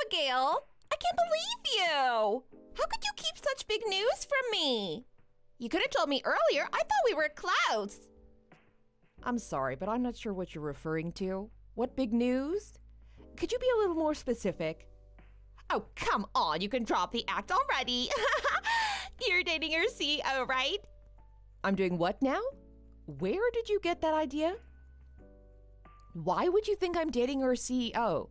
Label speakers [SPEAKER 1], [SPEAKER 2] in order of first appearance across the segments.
[SPEAKER 1] Abigail! I can't believe you! How could you keep such big news from me? You could have told me earlier. I thought we were close.
[SPEAKER 2] I'm sorry, but I'm not sure what you're referring to. What big news? Could you be a little more specific?
[SPEAKER 1] Oh, come on. You can drop the act already. You're dating your CEO, right?
[SPEAKER 2] I'm doing what now? Where did you get that idea? Why would you think I'm dating our CEO?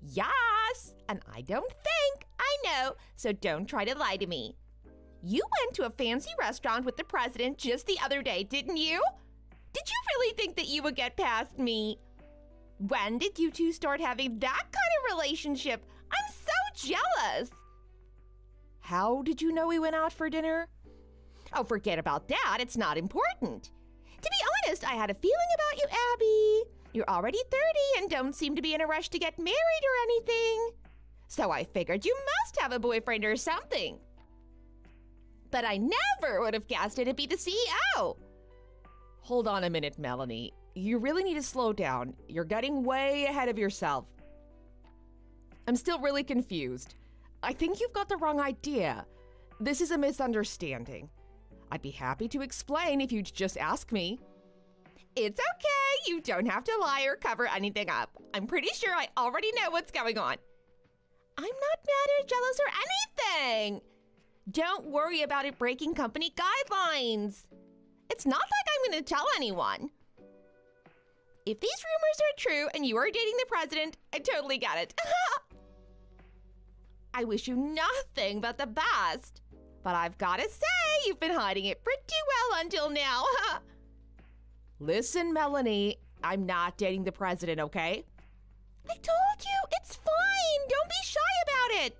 [SPEAKER 1] Yes, and I don't think, I know, so don't try to lie to me. You went to a fancy restaurant with the president just the other day, didn't you? Did you really think that you would get past me? When did you two start having that kind of relationship? I'm so jealous.
[SPEAKER 2] How did you know we went out for dinner?
[SPEAKER 1] Oh, forget about that. It's not important. To be honest, I had a feeling about you, Abby. You're already 30 and don't seem to be in a rush to get married or anything. So I figured you must have a boyfriend or something. But I never would have guessed it'd be the CEO.
[SPEAKER 2] Hold on a minute, Melanie. You really need to slow down. You're getting way ahead of yourself. I'm still really confused. I think you've got the wrong idea. This is a misunderstanding. I'd be happy to explain if you'd just ask me.
[SPEAKER 1] It's okay. You don't have to lie or cover anything up. I'm pretty sure I already know what's going on. I'm not mad or jealous or anything. Don't worry about it breaking company guidelines. It's not like I'm going to tell anyone. If these rumors are true and you are dating the president, I totally get it. I wish you nothing but the best. But I've got to say, you've been hiding it pretty well until now.
[SPEAKER 2] Listen, Melanie, I'm not dating the president, okay?
[SPEAKER 1] I told you, it's fine. Don't be shy about it.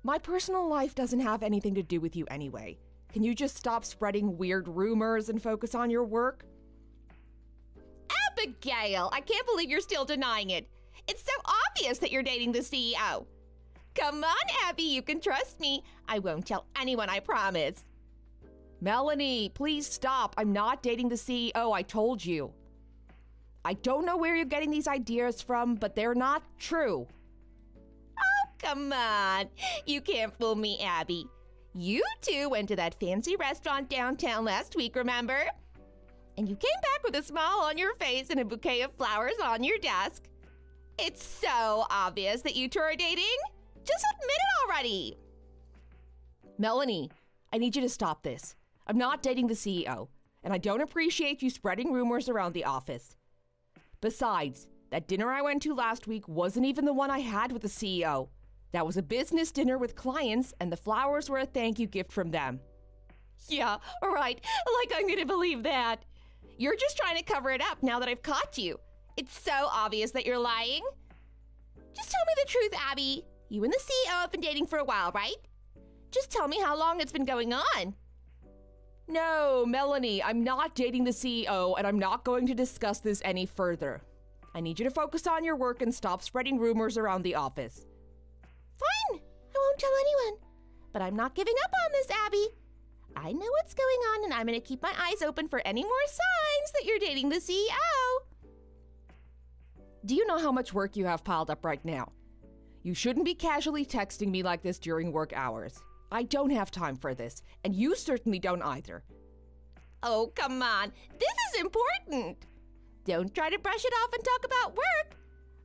[SPEAKER 2] My personal life doesn't have anything to do with you anyway. Can you just stop spreading weird rumors and focus on your work?
[SPEAKER 1] Abigail, I can't believe you're still denying it. It's so obvious that you're dating the CEO. Come on, Abby, you can trust me. I won't tell anyone, I promise.
[SPEAKER 2] Melanie, please stop. I'm not dating the CEO, I told you. I don't know where you're getting these ideas from, but they're not true.
[SPEAKER 1] Oh, come on. You can't fool me, Abby. You two went to that fancy restaurant downtown last week, remember? And you came back with a smile on your face and a bouquet of flowers on your desk. It's so obvious that you two are dating. Just admit it already.
[SPEAKER 2] Melanie, I need you to stop this. I'm not dating the CEO, and I don't appreciate you spreading rumors around the office. Besides, that dinner I went to last week wasn't even the one I had with the CEO. That was a business dinner with clients, and the flowers were a thank you gift from them.
[SPEAKER 1] Yeah, right. Like I'm gonna believe that. You're just trying to cover it up now that I've caught you. It's so obvious that you're lying. Just tell me the truth, Abby. You and the CEO have been dating for a while, right? Just tell me how long it's been going on.
[SPEAKER 2] No, Melanie, I'm not dating the CEO, and I'm not going to discuss this any further. I need you to focus on your work and stop spreading rumors around the office.
[SPEAKER 1] Fine, I won't tell anyone. But I'm not giving up on this, Abby. I know what's going on, and I'm going to keep my eyes open for any more signs that you're dating the CEO.
[SPEAKER 2] Do you know how much work you have piled up right now? You shouldn't be casually texting me like this during work hours. I don't have time for this, and you certainly don't either.
[SPEAKER 1] Oh, come on. This is important. Don't try to brush it off and talk about work.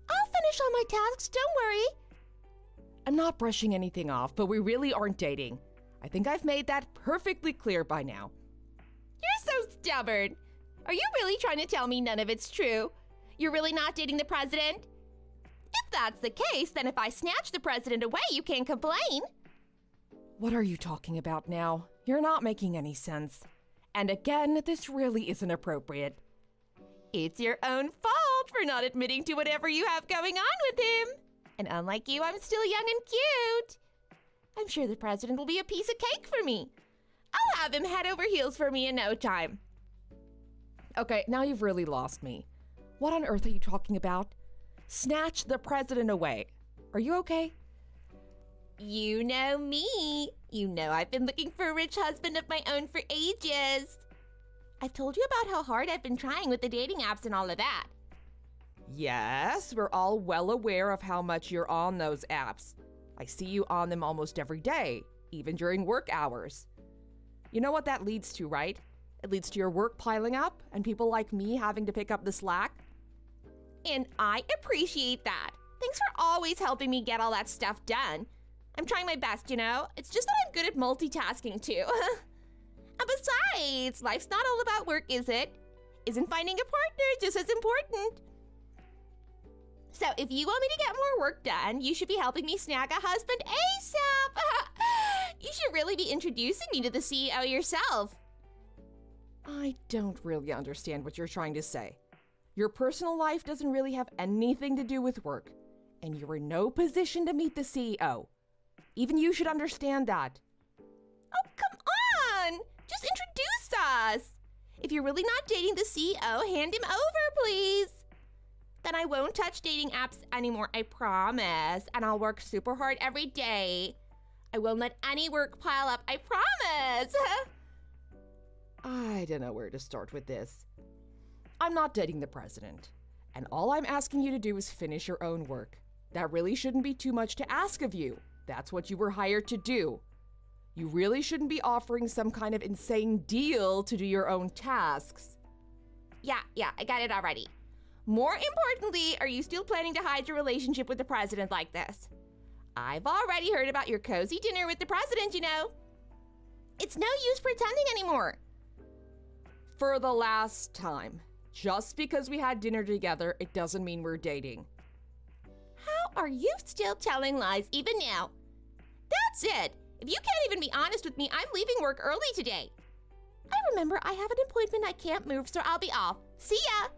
[SPEAKER 1] I'll finish all my tasks, don't worry.
[SPEAKER 2] I'm not brushing anything off, but we really aren't dating. I think I've made that perfectly clear by now.
[SPEAKER 1] You're so stubborn. Are you really trying to tell me none of it's true? You're really not dating the president? If that's the case, then if I snatch the president away, you can't complain.
[SPEAKER 2] What are you talking about now? You're not making any sense. And again, this really isn't appropriate.
[SPEAKER 1] It's your own fault for not admitting to whatever you have going on with him. And unlike you, I'm still young and cute. I'm sure the president will be a piece of cake for me. I'll have him head over heels for me in no time.
[SPEAKER 2] Okay, now you've really lost me. What on earth are you talking about? Snatch the president away. Are you okay?
[SPEAKER 1] You know me. You know I've been looking for a rich husband of my own for ages. I've told you about how hard I've been trying with the dating apps and all of that.
[SPEAKER 2] Yes, we're all well aware of how much you're on those apps. I see you on them almost every day, even during work hours. You know what that leads to, right? It leads to your work piling up and people like me having to pick up the slack.
[SPEAKER 1] And I appreciate that. Thanks for always helping me get all that stuff done. I'm trying my best, you know? It's just that I'm good at multitasking too. And besides, life's not all about work, is it? Isn't finding a partner just as important? So if you want me to get more work done, you should be helping me snag a husband ASAP. You should really be introducing me to the CEO yourself.
[SPEAKER 2] I don't really understand what you're trying to say. Your personal life doesn't really have anything to do with work, and you're in no position to meet the CEO. Even you should understand that.
[SPEAKER 1] Oh, come on! Just introduce us! If you're really not dating the CEO, hand him over, please. Then I won't touch dating apps anymore, I promise. And I'll work super hard every day. I won't let any work pile up, I promise.
[SPEAKER 2] I don't know where to start with this. I'm not dating the president, and all I'm asking you to do is finish your own work. That really shouldn't be too much to ask of you. That's what you were hired to do. You really shouldn't be offering some kind of insane deal to do your own tasks.
[SPEAKER 1] Yeah, I got it already. More importantly, are you still planning to hide your relationship with the president like this? I've already heard about your cozy dinner with the president, you know. It's no use pretending anymore.
[SPEAKER 2] For the last time. Just because we had dinner together, it doesn't mean we're dating.
[SPEAKER 1] How are you still telling lies even now? That's it. If you can't even be honest with me, I'm leaving work early today. I remember I have an appointment I can't move, so I'll be off. See ya!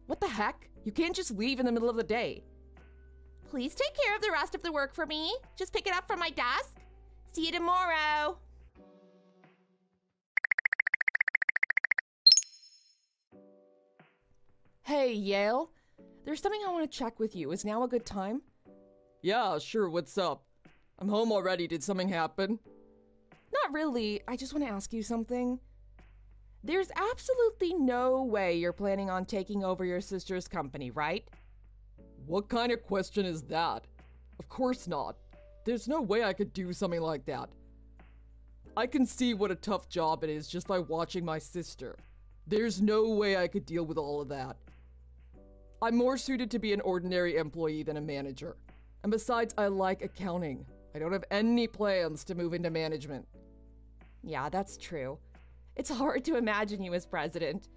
[SPEAKER 2] What the heck? You can't just leave in the middle of the day.
[SPEAKER 1] Please take care of the rest of the work for me. Just pick it up from my desk. See you tomorrow.
[SPEAKER 2] Hey, Yale. There's something I want to check with you. Is now a good time?
[SPEAKER 3] Yeah, sure, what's up? I'm home already, did something happen?
[SPEAKER 2] Not really. I just want to ask you something. There's absolutely no way you're planning on taking over your sister's company, right?
[SPEAKER 3] What kind of question is that? Of course not. There's no way I could do something like that. I can see what a tough job it is just by watching my sister. There's no way I could deal with all of that. I'm more suited to be an ordinary employee than a manager. And besides, I like accounting. I don't have any plans to move into management.
[SPEAKER 2] Yeah, that's true. It's hard to imagine you as president.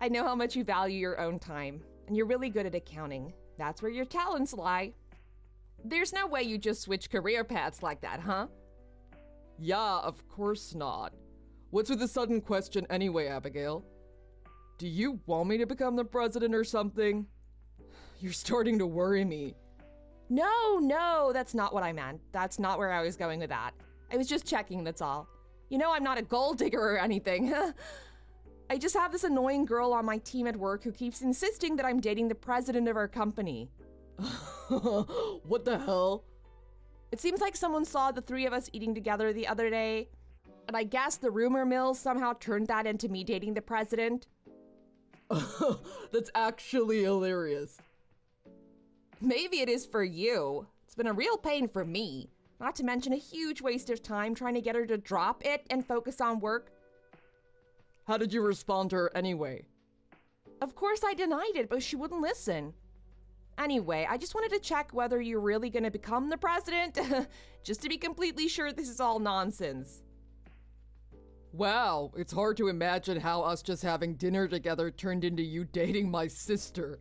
[SPEAKER 2] I know how much you value your own time, and you're really good at accounting. That's where your talents lie. There's no way you just switch career paths like that, huh?
[SPEAKER 3] Yeah, of course not. What's with the sudden question anyway, Abigail? Do you want me to become the president or something? You're starting to worry me.
[SPEAKER 2] No, that's not what I meant. That's not where I was going with that. I was just checking, that's all. You know, I'm not a gold digger or anything. I just have this annoying girl on my team at work who keeps insisting that I'm dating the president of our company.
[SPEAKER 3] What the hell?
[SPEAKER 2] It seems like someone saw the three of us eating together the other day, and I guess the rumor mill somehow turned that into me dating the president.
[SPEAKER 3] That's actually hilarious.
[SPEAKER 2] Maybe it is for you. It's been a real pain for me. Not to mention a huge waste of time trying to get her to drop it and focus on work.
[SPEAKER 3] How did you respond to her anyway?
[SPEAKER 2] Of course I denied it, but she wouldn't listen. Anyway, I just wanted to check whether you're really going to become the president, just to be completely sure this is all nonsense.
[SPEAKER 3] Wow, it's hard to imagine how us just having dinner together turned into you dating my sister.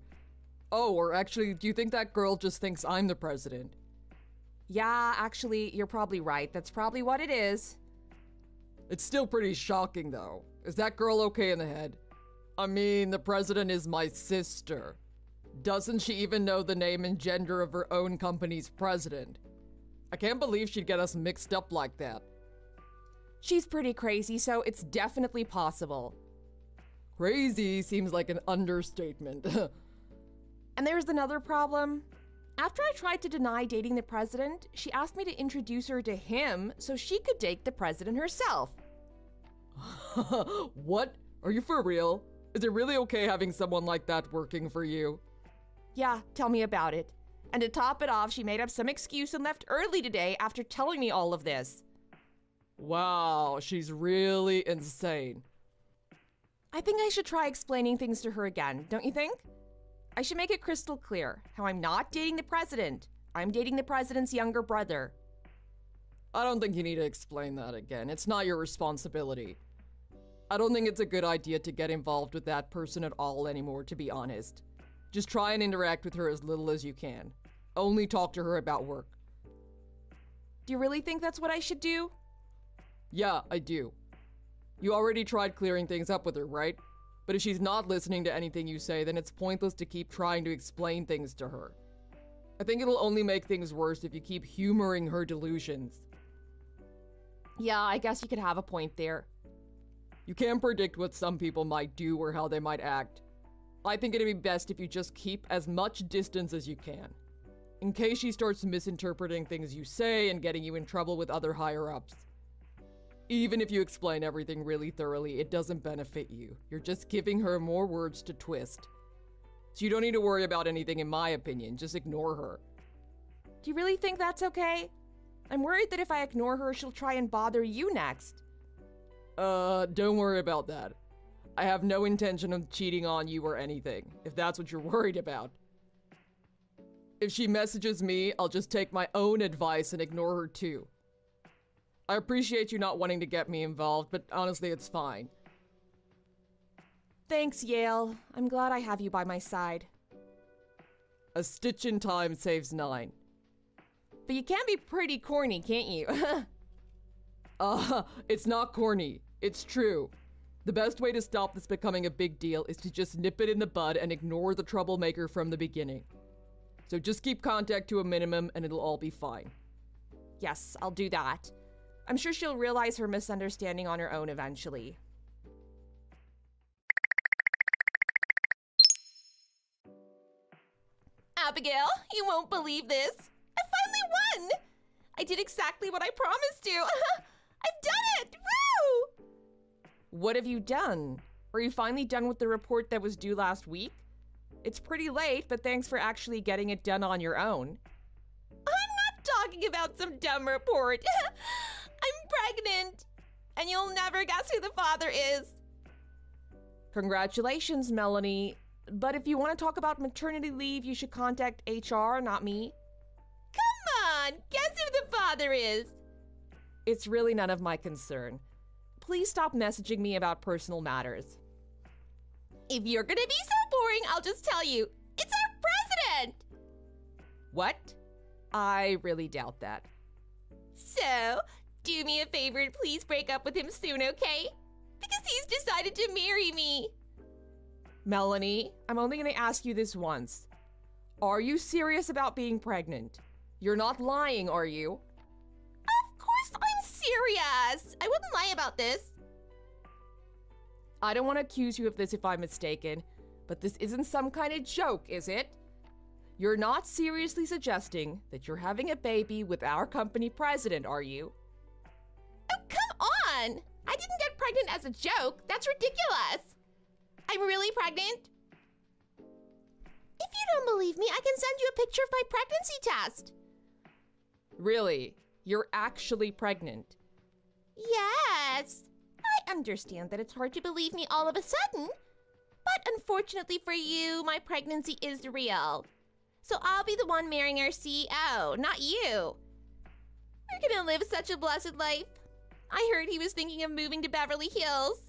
[SPEAKER 3] Oh, or actually, do you think that girl just thinks I'm the president?
[SPEAKER 2] Yeah, actually, you're probably right. That's probably what it is.
[SPEAKER 3] It's still pretty shocking, though. Is that girl okay in the head? I mean, the president is my sister. Doesn't she even know the name and gender of her own company's president? I can't believe she'd get us mixed up like that.
[SPEAKER 2] She's pretty crazy, so it's definitely possible.
[SPEAKER 3] Crazy seems like an understatement.
[SPEAKER 2] And there's another problem. After I tried to deny dating the president, she asked me to introduce her to him so she could date the president herself.
[SPEAKER 3] What? Are you for real? Is it really okay having someone like that working for you?
[SPEAKER 2] Yeah, tell me about it. And to top it off, she made up some excuse and left early today after telling me all of this.
[SPEAKER 3] Wow, she's really insane.
[SPEAKER 2] I think I should try explaining things to her again, don't you think? I should make it crystal clear how I'm not dating the president. I'm dating the president's younger brother.
[SPEAKER 3] I don't think you need to explain that again. It's not your responsibility. I don't think it's a good idea to get involved with that person at all anymore, to be honest. Just try and interact with her as little as you can. Only talk to her about work.
[SPEAKER 2] Do you really think that's what I should do?
[SPEAKER 3] Yeah, I do. You already tried clearing things up with her, right? But if she's not listening to anything you say, then it's pointless to keep trying to explain things to her. I think it'll only make things worse if you keep humoring her delusions.
[SPEAKER 2] Yeah, I guess you could have a point there.
[SPEAKER 3] You can't predict what some people might do or how they might act. I think it'd be best if you just keep as much distance as you can, in case she starts misinterpreting things you say and getting you in trouble with other higher-ups. Even if you explain everything really thoroughly, it doesn't benefit you. You're just giving her more words to twist. So you don't need to worry about anything, in my opinion. Just ignore her.
[SPEAKER 2] Do you really think that's okay? I'm worried that if I ignore her, she'll try and bother you next.
[SPEAKER 3] Don't worry about that. I have no intention of cheating on you or anything, if that's what you're worried about. If she messages me, I'll just take my own advice and ignore her too. I appreciate you not wanting to get me involved, but honestly, it's fine.
[SPEAKER 2] Thanks, Yale. I'm glad I have you by my side.
[SPEAKER 3] A stitch in time saves 9.
[SPEAKER 2] But you can be pretty corny, can't you?
[SPEAKER 3] It's not corny. It's true. The best way to stop this becoming a big deal is to just nip it in the bud and ignore the troublemaker from the beginning. So just keep contact to a minimum and it'll all be fine.
[SPEAKER 2] Yes, I'll do that. I'm sure she'll realize her misunderstanding on her own eventually.
[SPEAKER 1] Abigail, you won't believe this. I finally won! I did exactly what I promised to. I've done it! Woo!
[SPEAKER 2] What have you done? Are you finally done with the report that was due last week? It's pretty late, but thanks for actually getting it done on your own.
[SPEAKER 1] I'm not talking about some dumb report. I'm pregnant, and you'll never guess who the father is.
[SPEAKER 2] Congratulations, Melanie. But if you want to talk about maternity leave, you should contact HR, not me.
[SPEAKER 1] Come on, guess who the father is.
[SPEAKER 2] It's really none of my concern. Please stop messaging me about personal matters.
[SPEAKER 1] If you're gonna be so boring, I'll just tell you. It's our president!
[SPEAKER 2] What? I really doubt that.
[SPEAKER 1] So, do me a favor and please break up with him soon, okay? Because he's decided to marry me.
[SPEAKER 2] Melanie, I'm only going to ask you this once. Are you serious about being pregnant? You're not lying, are you?
[SPEAKER 1] Of course I'm serious. I wouldn't lie about this.
[SPEAKER 2] I don't want to accuse you of this if I'm mistaken, but this isn't some kind of joke, is it? You're not seriously suggesting that you're having a baby with our company president, are you?
[SPEAKER 1] Oh, come on! I didn't get pregnant as a joke. That's ridiculous. I'm really pregnant. If you don't believe me, I can send you a picture of my pregnancy test.
[SPEAKER 2] Really? You're actually pregnant?
[SPEAKER 1] Yes. I understand that it's hard to believe me all of a sudden, but unfortunately for you, my pregnancy is real. So I'll be the one marrying our CEO, not you. We're gonna live such a blessed life. I heard he was thinking of moving to Beverly Hills.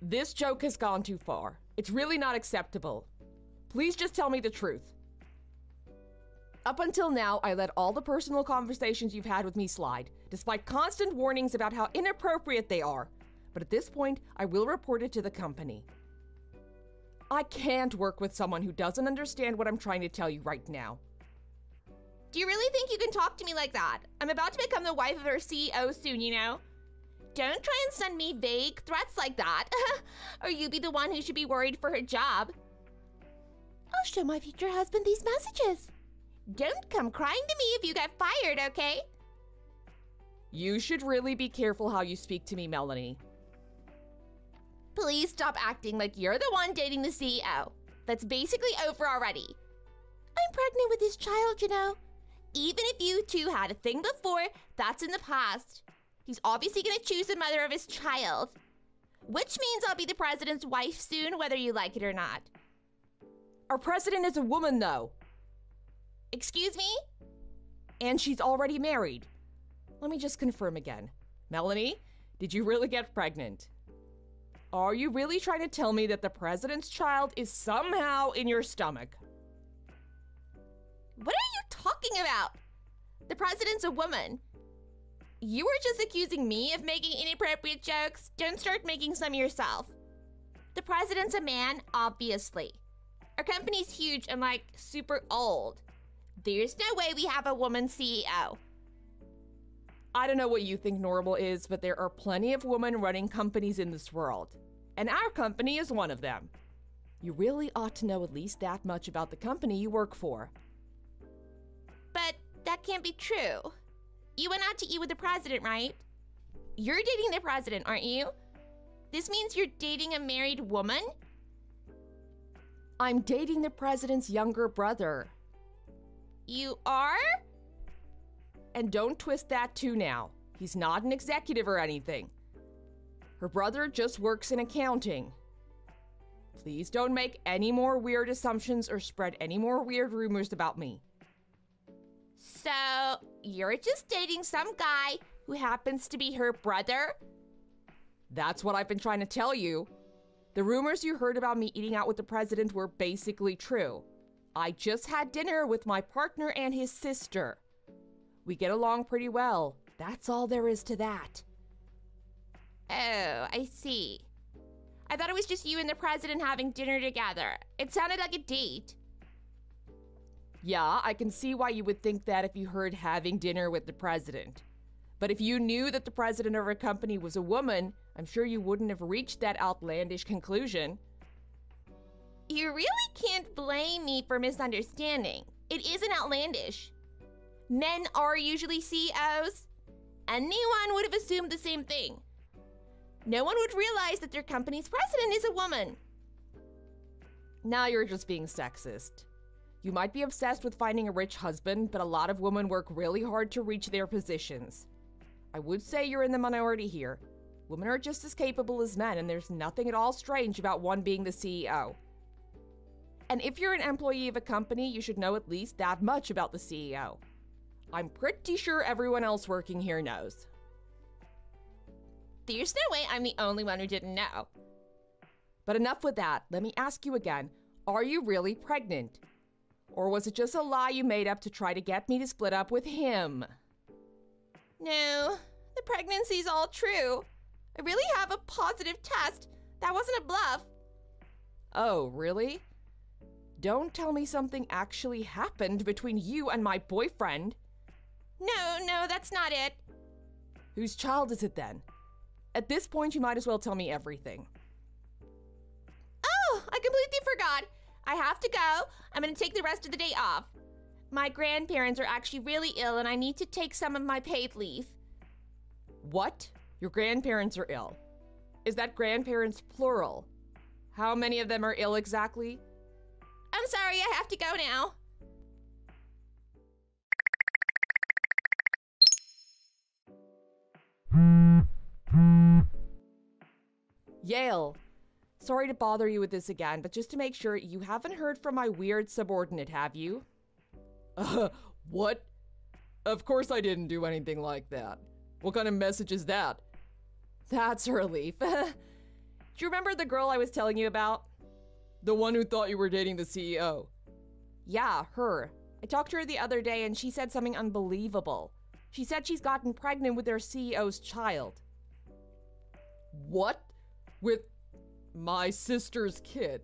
[SPEAKER 2] This joke has gone too far. It's really not acceptable. Please just tell me the truth. Up until now, I let all the personal conversations you've had with me slide, despite constant warnings about how inappropriate they are. But at this point, I will report it to the company. I can't work with someone who doesn't understand what I'm trying to tell you right now.
[SPEAKER 1] Do you really think you can talk to me like that? I'm about to become the wife of our CEO soon, you know? Don't try and send me vague threats like that, or you'll be the one who should be worried for her job. I'll show my future husband these messages. Don't come crying to me if you get fired, okay?
[SPEAKER 2] You should really be careful how you speak to me, Melanie.
[SPEAKER 1] Please stop acting like you're the one dating the CEO. That's basically over already. I'm pregnant with his child, you know. Even if you two had a thing before, that's in the past. He's obviously gonna choose the mother of his child. Which means I'll be the president's wife soon, whether you like it or not.
[SPEAKER 2] Our president is a woman, though.
[SPEAKER 1] Excuse me?
[SPEAKER 2] And she's already married. Let me just confirm again. Melanie, did you really get pregnant? Are you really trying to tell me that the president's child is somehow in your stomach?
[SPEAKER 1] What are you talking about? The president's a woman. You were just accusing me of making inappropriate jokes. Don't start making some yourself. The president's a man, obviously. Our company's huge and, like, super old. There's no way we have a woman CEO.
[SPEAKER 2] I don't know what you think normal is, but there are plenty of women running companies in this world. And our company is one of them. You really ought to know at least that much about the company you work for.
[SPEAKER 1] But that can't be true. You went out to eat with the president, right? You're dating the president, aren't you? This means you're dating a married woman?
[SPEAKER 2] I'm dating the president's younger brother.
[SPEAKER 1] You are?
[SPEAKER 2] And don't twist that too now. He's not an executive or anything. Her brother just works in accounting. Please don't make any more weird assumptions or spread any more weird rumors about me.
[SPEAKER 1] So, you're just dating some guy who happens to be her brother?
[SPEAKER 2] That's what I've been trying to tell you. The rumors you heard about me eating out with the president were basically true. I just had dinner with my partner and his sister. We get along pretty well. That's all there is to that.
[SPEAKER 1] Oh, I see. I thought it was just you and the president having dinner together. It sounded like a date.
[SPEAKER 2] Yeah, I can see why you would think that if you heard having dinner with the president. But if you knew that the president of our company was a woman, I'm sure you wouldn't have reached that outlandish conclusion.
[SPEAKER 1] You really can't blame me for misunderstanding. It isn't outlandish. Men are usually CEOs. Anyone would have assumed the same thing. No one would realize that their company's president is a woman.
[SPEAKER 2] Now you're just being sexist. You might be obsessed with finding a rich husband, but a lot of women work really hard to reach their positions. I would say you're in the minority here. Women are just as capable as men, and there's nothing at all strange about one being the CEO. And if you're an employee of a company, you should know at least that much about the CEO. I'm pretty sure everyone else working here knows.
[SPEAKER 1] There's no way I'm the only one who didn't know.
[SPEAKER 2] But enough with that. Let me ask you again. Are you really pregnant? Or was it just a lie you made up to try to get me to split up with him?
[SPEAKER 1] No, the pregnancy's all true. I really have a positive test. That wasn't a bluff.
[SPEAKER 2] Oh, really? Don't tell me something actually happened between you and my boyfriend.
[SPEAKER 1] No, that's not it.
[SPEAKER 2] Whose child is it then? At this point, you might as well tell me everything.
[SPEAKER 1] Oh, I completely forgot. I have to go. I'm going to take the rest of the day off. My grandparents are actually really ill and I need to take some of my paid leave.
[SPEAKER 2] What? Your grandparents are ill? Is that grandparents plural? How many of them are ill exactly?
[SPEAKER 1] I'm sorry, I have to go now.
[SPEAKER 2] Yale. Sorry to bother you with this again, but just to make sure, you haven't heard from my weird subordinate, have you?
[SPEAKER 3] What? Of course I didn't do anything like that. What kind of message is that?
[SPEAKER 2] That's a relief. Do you remember the girl I was telling you about?
[SPEAKER 3] The one who thought you were dating the CEO.
[SPEAKER 2] Yeah, her. I talked to her the other day and she said something unbelievable. She said she's gotten pregnant with their CEO's child.
[SPEAKER 3] What? With my sister's kid?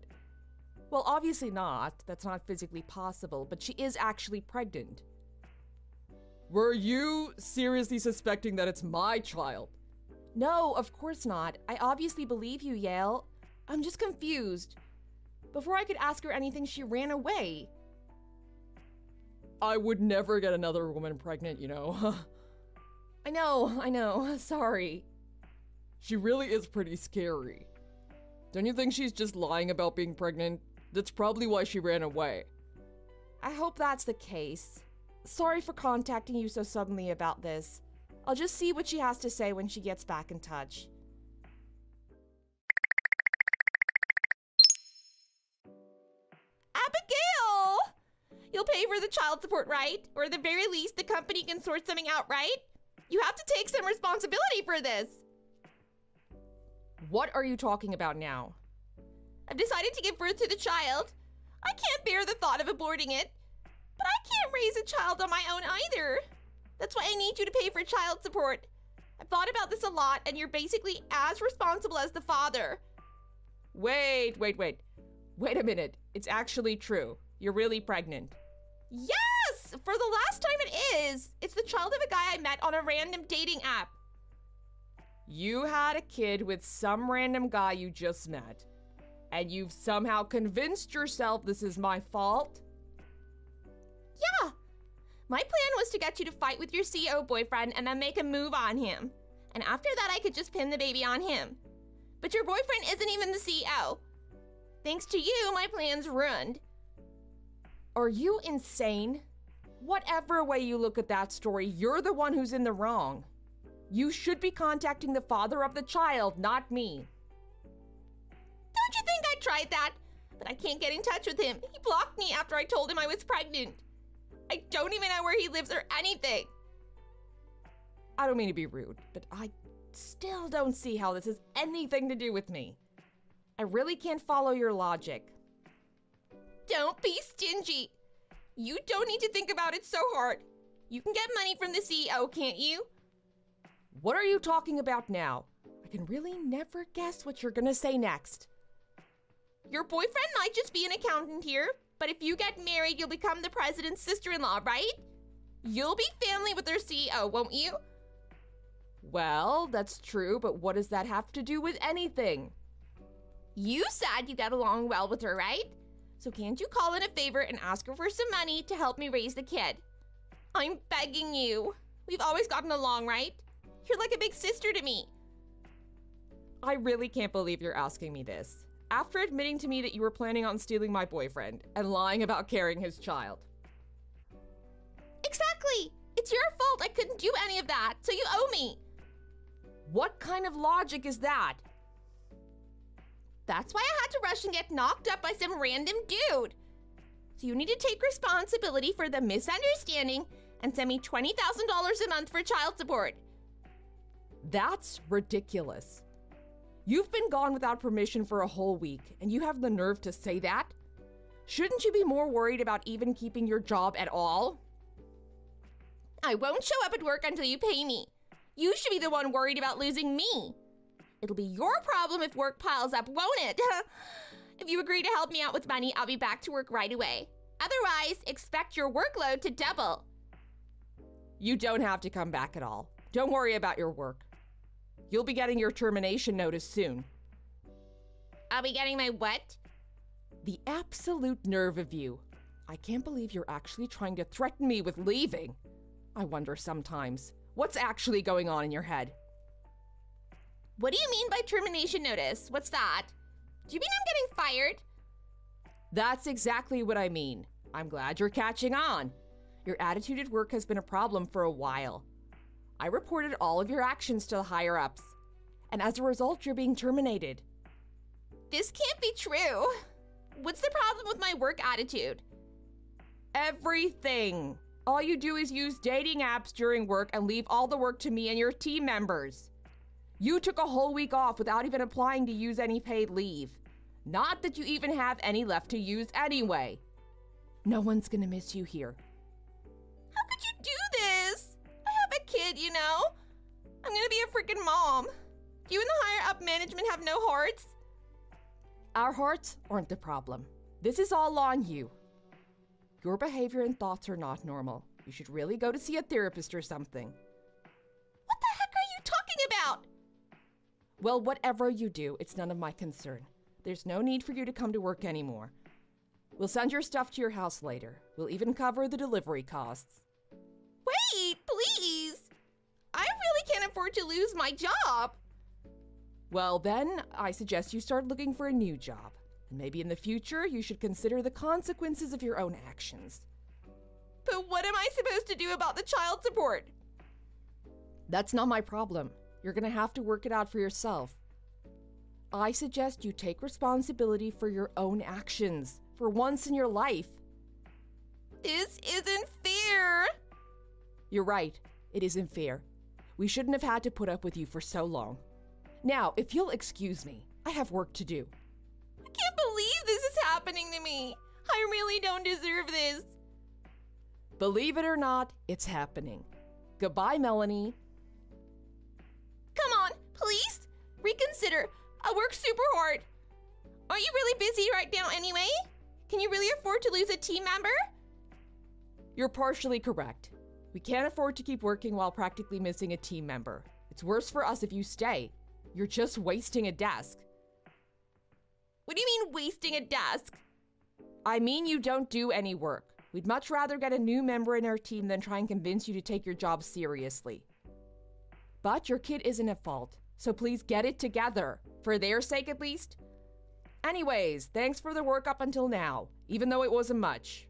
[SPEAKER 2] Well, obviously not. That's not physically possible, but she is actually pregnant.
[SPEAKER 3] Were you seriously suspecting that it's my child?
[SPEAKER 2] No, of course not. I obviously believe you, Yale. I'm just confused. Before I could ask her anything, she ran away.
[SPEAKER 3] I would never get another woman pregnant, you know.
[SPEAKER 2] I know. Sorry.
[SPEAKER 3] She really is pretty scary. Don't you think she's just lying about being pregnant? That's probably why she ran away.
[SPEAKER 2] I hope that's the case. Sorry for contacting you so suddenly about this. I'll just see what she has to say when she gets back in touch.
[SPEAKER 1] Abigail! You'll pay for the child support, right? Or at the very least, the company can sort something out, right? You have to take some responsibility for this.
[SPEAKER 2] What are you talking about now?
[SPEAKER 1] I've decided to give birth to the child. I can't bear the thought of aborting it. But I can't raise a child on my own either. That's why I need you to pay for child support. I've thought about this a lot, and you're basically as responsible as the father.
[SPEAKER 2] Wait a minute. It's actually true. You're really pregnant.
[SPEAKER 1] Yes! For the last time it is. It's the child of a guy I met on a random dating app.
[SPEAKER 2] You had a kid with some random guy you just met, and you've somehow convinced yourself this is my fault?
[SPEAKER 1] Yeah. My plan was to get you to fight with your CEO boyfriend and then make a move on him. And after that, I could just pin the baby on him. But your boyfriend isn't even the CEO. Thanks to you, my plan's ruined.
[SPEAKER 2] Are you insane? Whatever way you look at that story, you're the one who's in the wrong. You should be contacting the father of the child, not me.
[SPEAKER 1] Don't you think I tried that? But I can't get in touch with him. He blocked me after I told him I was pregnant. I don't even know where he lives or anything.
[SPEAKER 2] I don't mean to be rude, but I still don't see how this has anything to do with me. I really can't follow your logic.
[SPEAKER 1] Don't be stingy. You don't need to think about it so hard. You can get money from the CEO, can't you?
[SPEAKER 2] What are you talking about now? I can really never guess what you're gonna say next.
[SPEAKER 1] Your boyfriend might just be an accountant here, but if you get married, you'll become the president's sister-in-law, right? You'll be family with their CEO, won't you?
[SPEAKER 2] Well, that's true, but what does that have to do with anything?
[SPEAKER 1] You said you get along well with her, right? So can't you call in a favor and ask her for some money to help me raise the kid? I'm begging you. We've always gotten along, right? You're like a big sister to me.
[SPEAKER 2] I really can't believe you're asking me this. After admitting to me that you were planning on stealing my boyfriend and lying about carrying his child.
[SPEAKER 1] Exactly! It's your fault I couldn't do any of that, so you owe me.
[SPEAKER 2] What kind of logic is that?
[SPEAKER 1] That's why I had to rush and get knocked up by some random dude. So you need to take responsibility for the misunderstanding and send me $20,000 a month for child support.
[SPEAKER 2] That's ridiculous. You've been gone without permission for a whole week, and you have the nerve to say that? Shouldn't you be more worried about even keeping your job at all?
[SPEAKER 1] I won't show up at work until you pay me. You should be the one worried about losing me. It'll be your problem if work piles up, won't it? If you agree to help me out with money, I'll be back to work right away. Otherwise, expect your workload to double.
[SPEAKER 2] You don't have to come back at all. Don't worry about your work. You'll be getting your termination notice soon.
[SPEAKER 1] I'll be getting my what?
[SPEAKER 2] The absolute nerve of you. I can't believe you're actually trying to threaten me with leaving. I wonder sometimes, what's actually going on in your head?
[SPEAKER 1] What do you mean by termination notice? What's that? Do you mean I'm getting fired?
[SPEAKER 2] That's exactly what I mean. I'm glad you're catching on. Your attitude at work has been a problem for a while. I reported all of your actions to the higher-ups, and as a result, you're being terminated.
[SPEAKER 1] This can't be true. What's the problem with my work attitude?
[SPEAKER 2] Everything. All you do is use dating apps during work and leave all the work to me and your team members. You took a whole week off without even applying to use any paid leave. Not that you even have any left to use anyway. No one's gonna miss you here.
[SPEAKER 1] How could you do this? I have a kid, you know? I'm gonna be a freaking mom. You and the higher up management have no hearts?
[SPEAKER 2] Our hearts aren't the problem. This is all on you. Your behavior and thoughts are not normal. You should really go to see a therapist or something.
[SPEAKER 1] What the heck are you talking about?
[SPEAKER 2] Well, whatever you do, it's none of my concern. There's no need for you to come to work anymore. We'll send your stuff to your house later. We'll even cover the delivery costs.
[SPEAKER 1] Wait, please. I really can't afford to lose my job.
[SPEAKER 2] Well, then, I suggest you start looking for a new job. And maybe in the future, you should consider the consequences of your own actions.
[SPEAKER 1] But what am I supposed to do about the child support?
[SPEAKER 2] That's not my problem. You're gonna have to work it out for yourself. I suggest you take responsibility for your own actions, for once in your life.
[SPEAKER 1] This isn't fair.
[SPEAKER 2] You're right. It isn't fair. We shouldn't have had to put up with you for so long. Now, if you'll excuse me, I have work to do.
[SPEAKER 1] I can't believe this is happening to me. I really don't deserve this.
[SPEAKER 2] Believe it or not, it's happening. Goodbye, Melanie.
[SPEAKER 1] Come on, please. Reconsider. I work super hard. Aren't you really busy right now anyway? Can you really afford to lose a team member?
[SPEAKER 2] You're partially correct. We can't afford to keep working while practically missing a team member. It's worse for us if you stay. You're just wasting a desk.
[SPEAKER 1] What do you mean wasting a desk?
[SPEAKER 2] I mean you don't do any work. We'd much rather get a new member in our team than try and convince you to take your job seriously. But your kid isn't at fault, so please get it together. For their sake at least. Anyways, thanks for the work up until now, even though it wasn't much.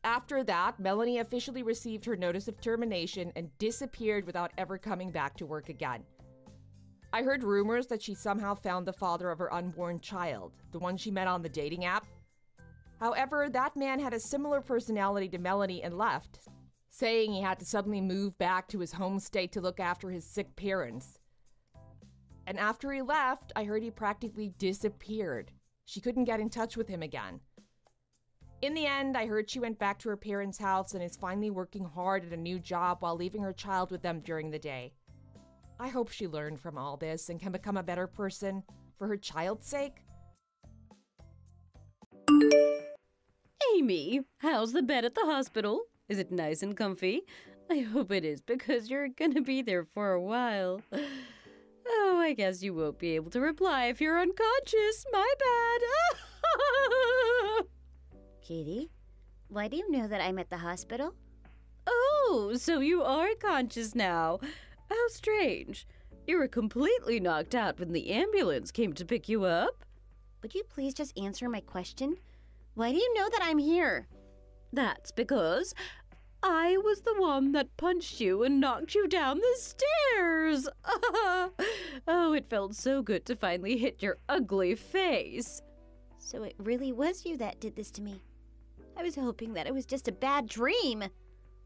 [SPEAKER 2] After that, Melanie officially received her notice of termination and disappeared without ever coming back to work again. I heard rumors that she somehow found the father of her unborn child, the one she met on the dating app. However, that man had a similar personality to Melanie and left, saying he had to suddenly move back to his home state to look after his sick parents. And after he left, I heard he practically disappeared. She couldn't get in touch with him again. In the end, I heard she went back to her parents' house and is finally working hard at a new job while leaving her child with them during the day. I hope she learned from all this and can become a better person for her child's sake.
[SPEAKER 4] Amy, how's the bed at the hospital? Is it nice and comfy? I hope it is, because you're gonna be there for a while. Oh, I guess you won't be able to reply if you're unconscious. My bad.
[SPEAKER 5] Kitty, why do you know that I'm at the hospital?
[SPEAKER 4] Oh, so you are conscious now. How strange. You were completely knocked out when the ambulance came to pick you up.
[SPEAKER 5] Would you please just answer my question? Why do you know that I'm here?
[SPEAKER 4] That's because I was the one that punched you and knocked you down the stairs. Oh, it felt so good to finally hit your ugly face.
[SPEAKER 5] So it really was you that did this to me. I was hoping that it was just a bad dream.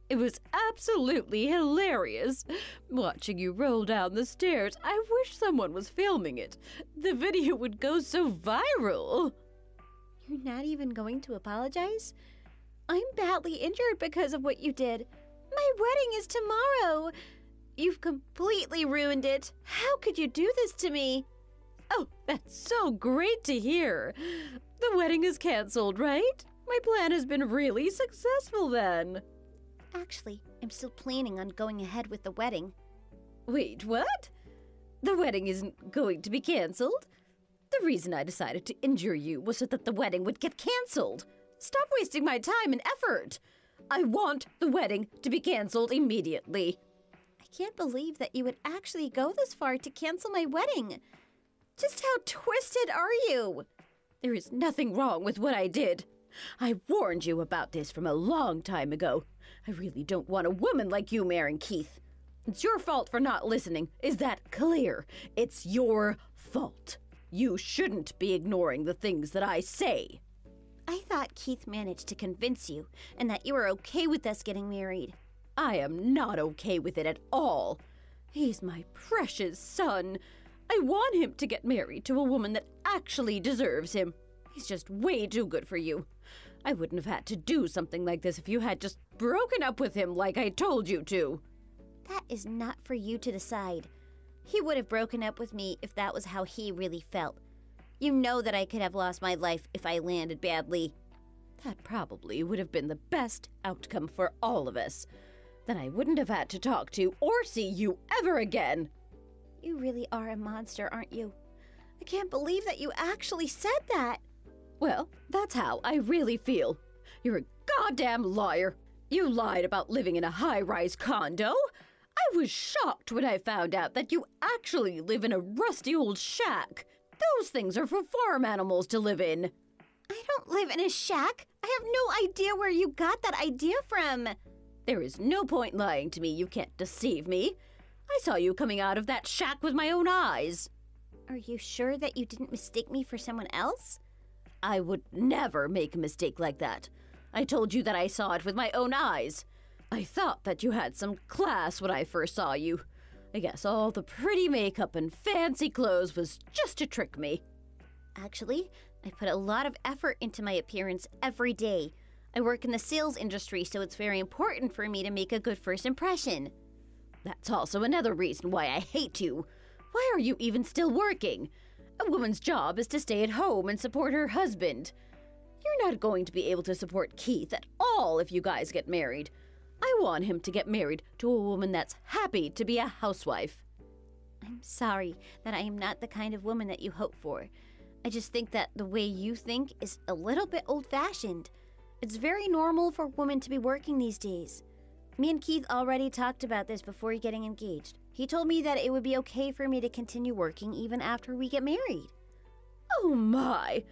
[SPEAKER 4] It was absolutely hilarious. Watching you roll down the stairs, I wish someone was filming it. The video would go so viral.
[SPEAKER 5] You're not even going to apologize? I'm badly injured because of what you did. My wedding is tomorrow. You've completely ruined it. How could you do this to me?
[SPEAKER 4] Oh, that's so great to hear. The wedding is canceled, right? My plan has been really successful then.
[SPEAKER 5] Actually, I'm still planning on going ahead with the wedding.
[SPEAKER 4] Wait, what? The wedding isn't going to be canceled? The reason I decided to injure you was so that the wedding would get canceled. Stop wasting my time and effort. I want the wedding to be canceled immediately.
[SPEAKER 5] I can't believe that you would actually go this far to cancel my wedding. Just how twisted are you?
[SPEAKER 4] There is nothing wrong with what I did. I warned you about this from a long time ago. I really don't want a woman like you marrying Keith. It's your fault for not listening. Is that clear? It's your fault. You shouldn't be ignoring the things that I say.
[SPEAKER 5] I thought Keith managed to convince you, and that you were okay with us getting married.
[SPEAKER 4] I am not okay with it at all. He's my precious son. I want him to get married to a woman that actually deserves him. He's just way too good for you. I wouldn't have had to do something like this if you had just broken up with him like I told you to.
[SPEAKER 5] That is not for you to decide. He would have broken up with me if that was how he really felt. You know that I could have lost my life if I landed badly.
[SPEAKER 4] That probably would have been the best outcome for all of us. Then I wouldn't have had to talk to or see you ever again.
[SPEAKER 5] You really are a monster, aren't you? I can't believe that you actually said that.
[SPEAKER 4] Well, that's how I really feel. You're a goddamn liar. You lied about living in a high-rise condo. I was shocked when I found out that you actually live in a rusty old shack. Those things are for farm animals to live in.
[SPEAKER 5] I don't live in a shack. I have no idea where you got that idea from.
[SPEAKER 4] There is no point lying to me. You can't deceive me. I saw you coming out of that shack with my own eyes.
[SPEAKER 5] Are you sure that you didn't mistake me for someone else?
[SPEAKER 4] I would never make a mistake like that. I told you that I saw it with my own eyes. I thought that you had some class when I first saw you. I guess all the pretty makeup and fancy clothes was just to trick me.
[SPEAKER 5] Actually, I put a lot of effort into my appearance every day. I work in the sales industry, so it's very important for me to make a good first impression.
[SPEAKER 4] That's also another reason why I hate you. Why are you even still working? A woman's job is to stay at home and support her husband. You're not going to be able to support Keith at all if you guys get married. I want him to get married to a woman that's happy to be a housewife.
[SPEAKER 5] I'm sorry that I am not the kind of woman that you hope for. I just think that the way you think is a little bit old-fashioned. It's very normal for women to be working these days. Me and Keith already talked about this before getting engaged. He told me that it would be okay for me to continue working even after we get married.
[SPEAKER 4] Oh my!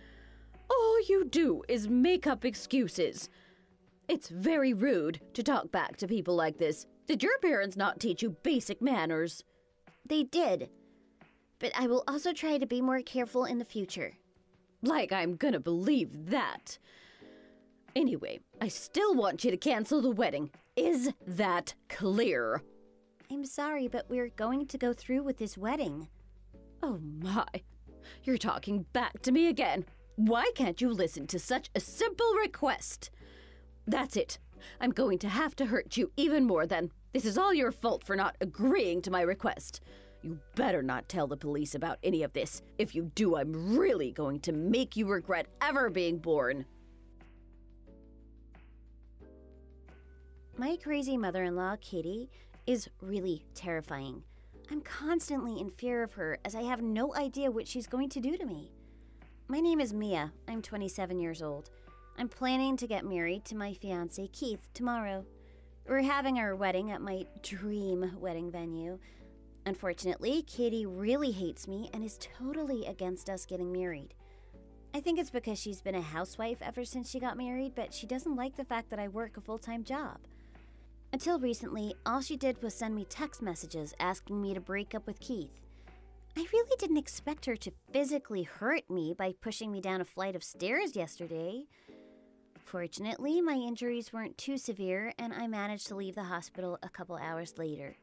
[SPEAKER 4] All you do is make up excuses. It's very rude to talk back to people like this. Did your parents not teach you basic manners?
[SPEAKER 5] They did. But I will also try to be more careful in the future.
[SPEAKER 4] Like I'm gonna believe that. Anyway, I still want you to cancel the wedding. Is that clear?
[SPEAKER 5] I'm sorry, but we're going to go through with this wedding.
[SPEAKER 4] Oh my. You're talking back to me again. Why can't you listen to such a simple request? That's it. I'm going to have to hurt you even more then. This is all your fault for not agreeing to my request. You better not tell the police about any of this. If you do, I'm really going to make you regret ever being born.
[SPEAKER 5] My crazy mother-in-law, Katie, is really terrifying. I'm constantly in fear of her as I have no idea what she's going to do to me. My name is Mia. I'm 27 years old. I'm planning to get married to my fiancé, Keith, tomorrow. We're having our wedding at my dream wedding venue. Unfortunately, Katie really hates me and is totally against us getting married. I think it's because she's been a housewife ever since she got married, but she doesn't like the fact that I work a full-time job. Until recently, all she did was send me text messages asking me to break up with Keith. I really didn't expect her to physically hurt me by pushing me down a flight of stairs yesterday. Fortunately, my injuries weren't too severe, and I managed to leave the hospital a couple hours later.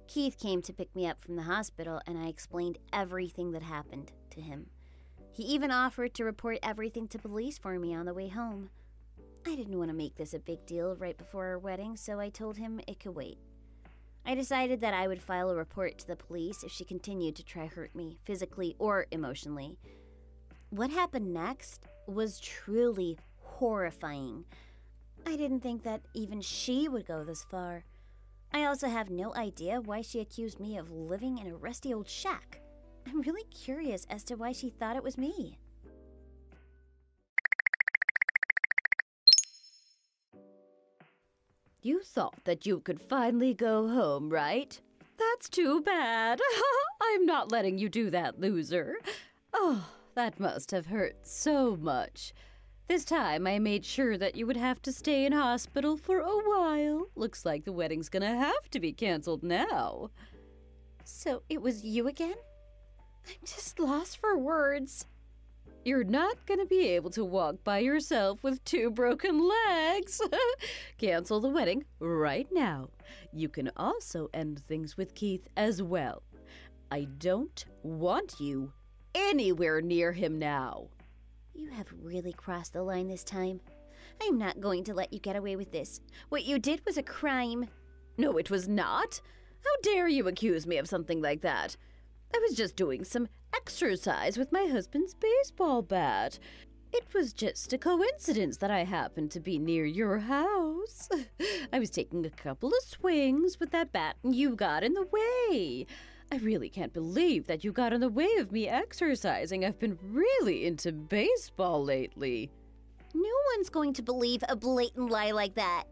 [SPEAKER 5] Keith came to pick me up from the hospital, and I explained everything that happened to him. He even offered to report everything to police for me on the way home. I didn't want to make this a big deal right before our wedding, so I told him it could wait. I decided that I would file a report to the police if she continued to try hurt me, physically or emotionally. What happened next was truly horrifying. I didn't think that even she would go this far. I also have no idea why she accused me of living in a rusty old shack. I'm really curious as to why she thought it was me.
[SPEAKER 4] You thought that you could finally go home, right? That's too bad. I'm not letting you do that, loser. Oh, that must have hurt so much. This time I made sure that you would have to stay in hospital for a while. Looks like the wedding's gonna have to be canceled now.
[SPEAKER 5] So it was you again? I'm just lost for words.
[SPEAKER 4] You're not gonna be able to walk by yourself with 2 broken legs. Cancel the wedding right now. You can also end things with Keith as well. I don't want you anywhere near him now.
[SPEAKER 5] You have really crossed the line this time. I'm not going to let you get away with this. What you did was a crime.
[SPEAKER 4] No, it was not. How dare you accuse me of something like that? I was just doing some exercise with my husband's baseball bat. It was just a coincidence that I happened to be near your house. I was taking a couple of swings with that bat and you got in the way. I really can't believe that you got in the way of me exercising. I've been really into baseball lately.
[SPEAKER 5] No one's going to believe a blatant lie like that.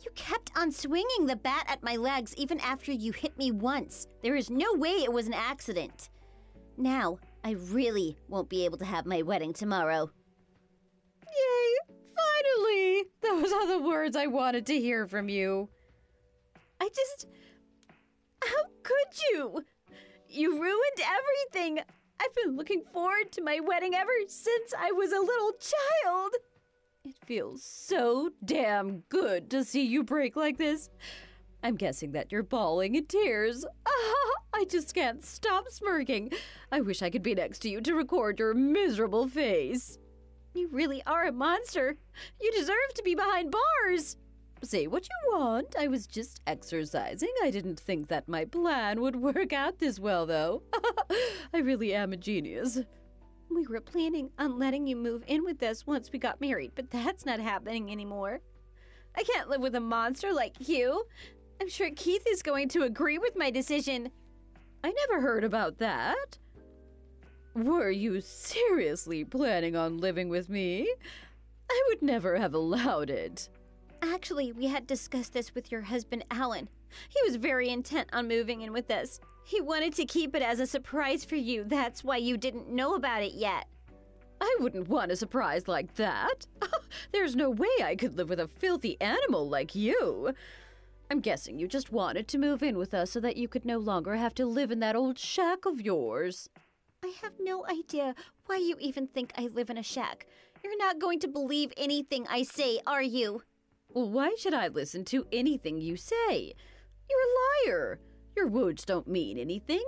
[SPEAKER 5] You kept on swinging the bat at my legs even after you hit me once. There is no way it was an accident. Now, I really won't be able to have my wedding tomorrow.
[SPEAKER 4] Yay! Finally! Those are the words I wanted to hear from you. How could you? You ruined everything. I've been looking forward to my wedding ever since I was a little child. It feels so damn good to see you break like this. I'm guessing that you're bawling in tears. I just can't stop smirking. I wish I could be next to you to record your miserable face.
[SPEAKER 5] You really are a monster. You deserve to be behind bars.
[SPEAKER 4] Say what you want. I was just exercising. I didn't think that my plan would work out this well, though. I really am a genius.
[SPEAKER 5] We were planning on letting you move in with us once we got married, but that's not happening anymore. I can't live with a monster like you. I'm sure Keith is going to agree with my decision.
[SPEAKER 4] I never heard about that. Were you seriously planning on living with me? I would never have allowed it.
[SPEAKER 5] Actually, we had discussed this with your husband, Alan. He was very intent on moving in with us. He wanted to keep it as a surprise for you. That's why you didn't know about it yet.
[SPEAKER 4] I wouldn't want a surprise like that. There's no way I could live with a filthy animal like you. I'm guessing you just wanted to move in with us so that you could no longer have to live in that old shack of yours.
[SPEAKER 5] I have no idea why you even think I live in a shack. You're not going to believe anything I say, are you?
[SPEAKER 4] Well, why should I listen to anything you say? You're a liar. Your words don't mean anything.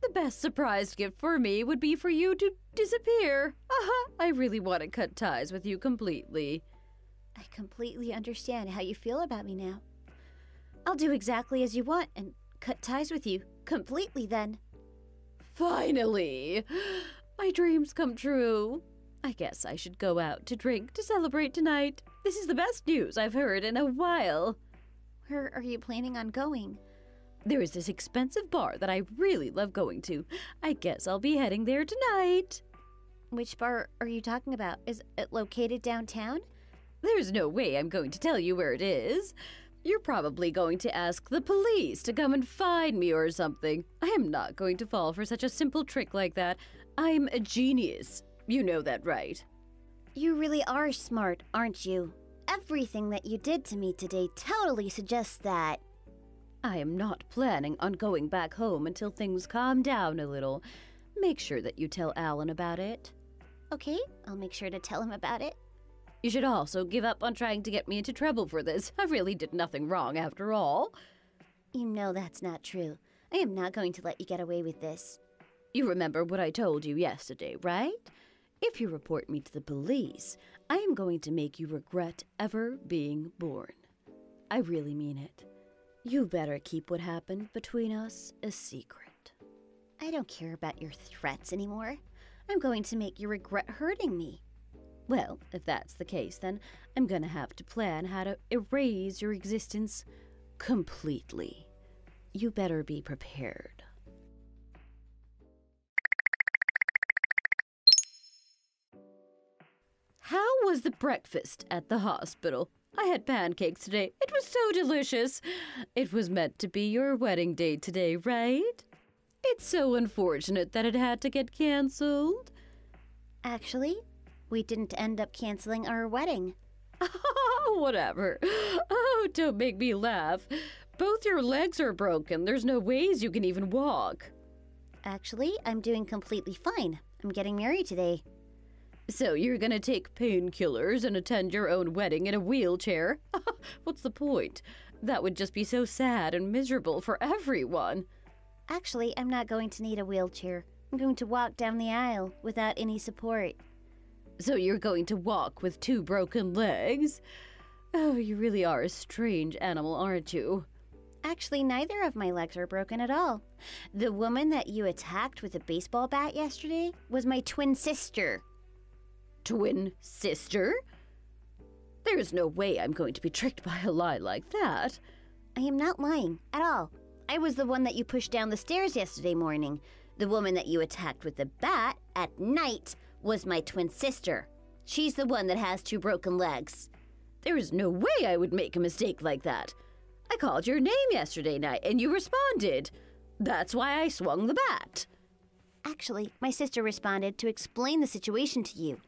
[SPEAKER 4] The best surprise gift for me would be for you to disappear. I really want to cut ties with you completely.
[SPEAKER 5] I completely understand how you feel about me now. I'll do exactly as you want and cut ties with you completely then.
[SPEAKER 4] Finally! My dreams come true. I guess I should go out to drink to celebrate tonight. This is the best news I've heard in a while.
[SPEAKER 5] Where are you planning on going?
[SPEAKER 4] There is this expensive bar that I really love going to. I guess I'll be heading there tonight.
[SPEAKER 5] Which bar are you talking about? Is it located downtown?
[SPEAKER 4] There's no way I'm going to tell you where it is. You're probably going to ask the police to come and find me or something. I am not going to fall for such a simple trick like that. I'm a genius. You know that, right?
[SPEAKER 5] You really are smart, aren't you? Everything that you did to me today totally suggests that.
[SPEAKER 4] I am not planning on going back home until things calm down a little. Make sure that you tell Alan about it.
[SPEAKER 5] Okay, I'll make sure to tell him about it.
[SPEAKER 4] You should also give up on trying to get me into trouble for this. I really did nothing wrong after all.
[SPEAKER 5] You know that's not true. I am not going to let you get away with this.
[SPEAKER 4] You remember what I told you yesterday, right? If you report me to the police, I am going to make you regret ever being born. I really mean it. You better keep what happened between us a secret.
[SPEAKER 5] I don't care about your threats anymore. I'm going to make you regret hurting me.
[SPEAKER 4] Well, if that's the case, then I'm gonna have to plan how to erase your existence completely. You better be prepared. How was the breakfast at the hospital? I had pancakes today. It was so delicious. It was meant to be your wedding day today, right? It's so unfortunate that it had to get canceled.
[SPEAKER 5] Actually, we didn't end up canceling our wedding.
[SPEAKER 4] Whatever. Oh, don't make me laugh. Both your legs are broken. There's no ways you can even walk.
[SPEAKER 5] Actually, I'm doing completely fine. I'm getting married today.
[SPEAKER 4] So you're gonna take painkillers and attend your own wedding in a wheelchair? What's the point? That would just be so sad and miserable for everyone.
[SPEAKER 5] Actually, I'm not going to need a wheelchair. I'm going to walk down the aisle without any support.
[SPEAKER 4] So you're going to walk with 2 broken legs? Oh, you really are a strange animal, aren't you?
[SPEAKER 5] Actually, neither of my legs are broken at all. The woman that you attacked with a baseball bat yesterday was my twin sister.
[SPEAKER 4] Twin sister? There's no way I'm going to be tricked by a lie like that.
[SPEAKER 5] I am not lying at all. I was the one that you pushed down the stairs yesterday morning. The woman that you attacked with the bat at night was my twin sister. She's the one that has 2 broken legs.
[SPEAKER 4] There is no way I would make a mistake like that. I called your name yesterday night and you responded. That's why I swung the bat.
[SPEAKER 5] Actually, my sister responded to explain the situation to you.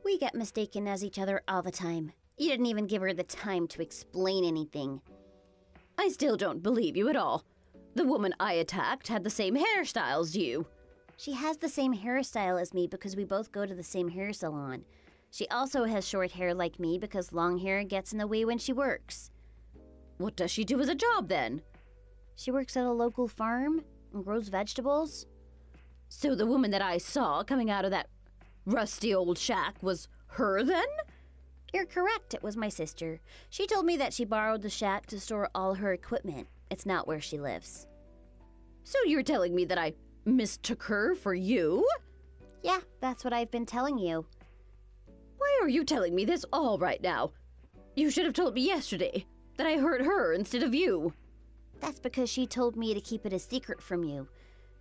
[SPEAKER 5] We get mistaken as each other all the time. You didn't even give her the time to explain anything.
[SPEAKER 4] I still don't believe you at all. The woman I attacked had the same hairstyle as you.
[SPEAKER 5] She has the same hairstyle as me because we both go to the same hair salon. She also has short hair like me because long hair gets in the way when she works.
[SPEAKER 4] What does she do as a job then?
[SPEAKER 5] She works at a local farm and grows vegetables.
[SPEAKER 4] So the woman that I saw coming out of that rusty old shack was her then?
[SPEAKER 5] You're correct, it was my sister. She told me that she borrowed the shack to store all her equipment. It's not where she lives.
[SPEAKER 4] So you're telling me that I mistook her for you?
[SPEAKER 5] Yeah, that's what I've been telling you.
[SPEAKER 4] Why are you telling me this all right now? You should have told me yesterday that I hurt her instead of you.
[SPEAKER 5] That's because she told me to keep it a secret from you.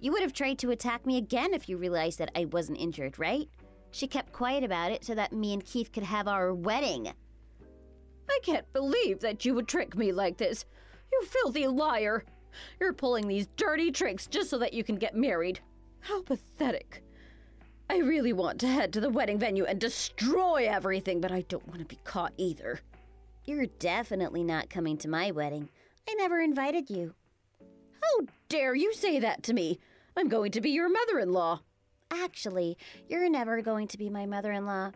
[SPEAKER 5] You would have tried to attack me again if you realized that I wasn't injured, right? She kept quiet about it so that me and Keith could have our wedding.
[SPEAKER 4] I can't believe that you would trick me like this. You filthy liar. You're pulling these dirty tricks just so that you can get married. How pathetic. I really want to head to the wedding venue and destroy everything, but I don't want to be caught either.
[SPEAKER 5] You're definitely not coming to my wedding. I never invited you.
[SPEAKER 4] How dare you say that to me? I'm going to be your mother-in-law.
[SPEAKER 5] Actually, you're never going to be my mother-in-law.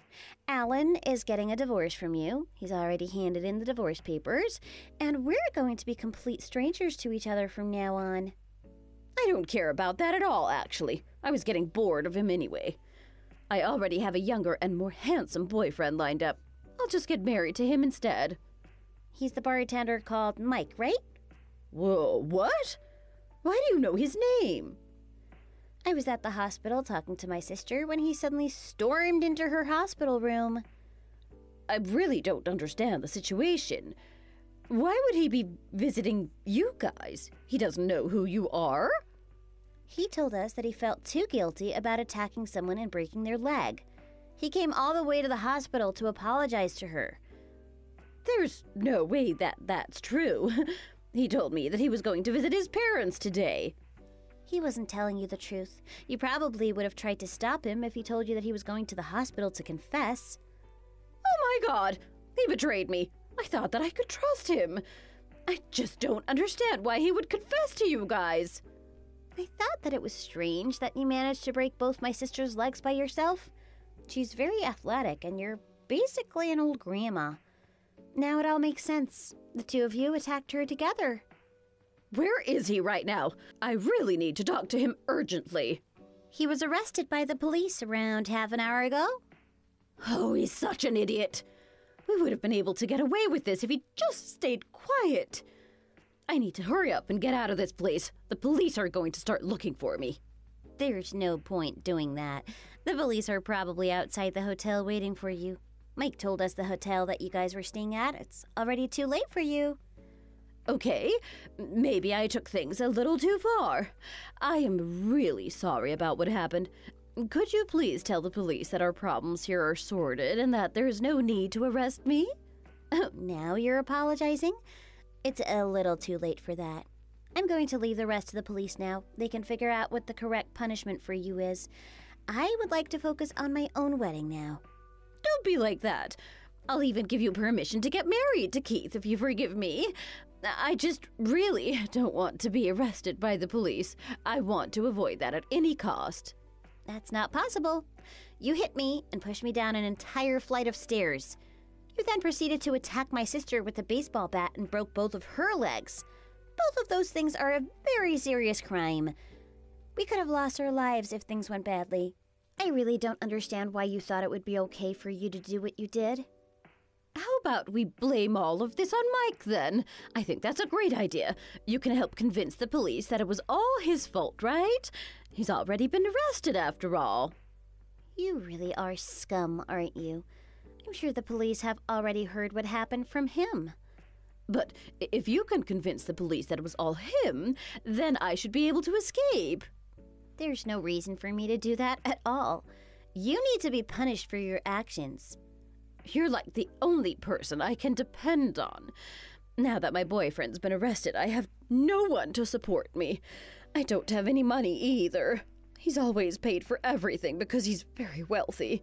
[SPEAKER 5] Alan is getting a divorce from you. He's already handed in the divorce papers. And we're going to be complete strangers to each other from now on.
[SPEAKER 4] I don't care about that at all, actually. I was getting bored of him anyway. I already have a younger and more handsome boyfriend lined up. I'll just get married to him instead.
[SPEAKER 5] He's the bartender called Mike, right?
[SPEAKER 4] Whoa, what? Why do you know his name?
[SPEAKER 5] I was at the hospital talking to my sister when he suddenly stormed into her hospital room.
[SPEAKER 4] I really don't understand the situation. Why would he be visiting you guys? He doesn't know who you are?
[SPEAKER 5] He told us that he felt too guilty about attacking someone and breaking their leg. He came all the way to the hospital to apologize to her.
[SPEAKER 4] There's no way that's true. He told me that he was going to visit his parents today.
[SPEAKER 5] He wasn't telling you the truth. You probably would have tried to stop him if he told you that he was going to the hospital to confess.
[SPEAKER 4] Oh my God! He betrayed me. I thought that I could trust him. I just don't understand why he would confess to you guys.
[SPEAKER 5] I thought that it was strange that you managed to break both my sister's legs by yourself. She's very athletic, and you're basically an old grandma. Now it all makes sense. The two of you attacked her together.
[SPEAKER 4] Where is he right now? I really need to talk to him urgently.
[SPEAKER 5] He was arrested by the police around half an hour ago.
[SPEAKER 4] Oh, he's such an idiot. We would have been able to get away with this if he just stayed quiet. I need to hurry up and get out of this place. The police are going to start looking for me.
[SPEAKER 5] There's no point doing that. The police are probably outside the hotel waiting for you. Mike told us the hotel that you guys were staying at. It's already too late for you.
[SPEAKER 4] Okay, maybe I took things a little too far. I am really sorry about what happened. Could you please tell the police that our problems here are sorted and that there's no need to arrest me?
[SPEAKER 5] Now you're apologizing? It's a little too late for that. I'm going to leave the rest to the police now. They can figure out what the correct punishment for you is. I would like to focus on my own wedding now.
[SPEAKER 4] Don't be like that. I'll even give you permission to get married to Keith if you forgive me. I just really don't want to be arrested by the police. I want to avoid that at any cost.
[SPEAKER 5] That's not possible. You hit me and pushed me down an entire flight of stairs. You then proceeded to attack my sister with a baseball bat and broke both of her legs. Both of those things are a very serious crime. We could have lost our lives if things went badly. I really don't understand why you thought it would be okay for you to do what you did.
[SPEAKER 4] How about we blame all of this on Mike, then? I think that's a great idea. You can help convince the police that it was all his fault, right? He's already been arrested, after all.
[SPEAKER 5] You really are scum, aren't you? I'm sure the police have already heard what happened from him.
[SPEAKER 4] But if you can convince the police that it was all him, then I should be able to escape.
[SPEAKER 5] There's no reason for me to do that at all. You need to be punished for your actions.
[SPEAKER 4] You're like the only person I can depend on. Now that my boyfriend's been arrested, I have no one to support me. I don't have any money either. He's always paid for everything because he's very wealthy.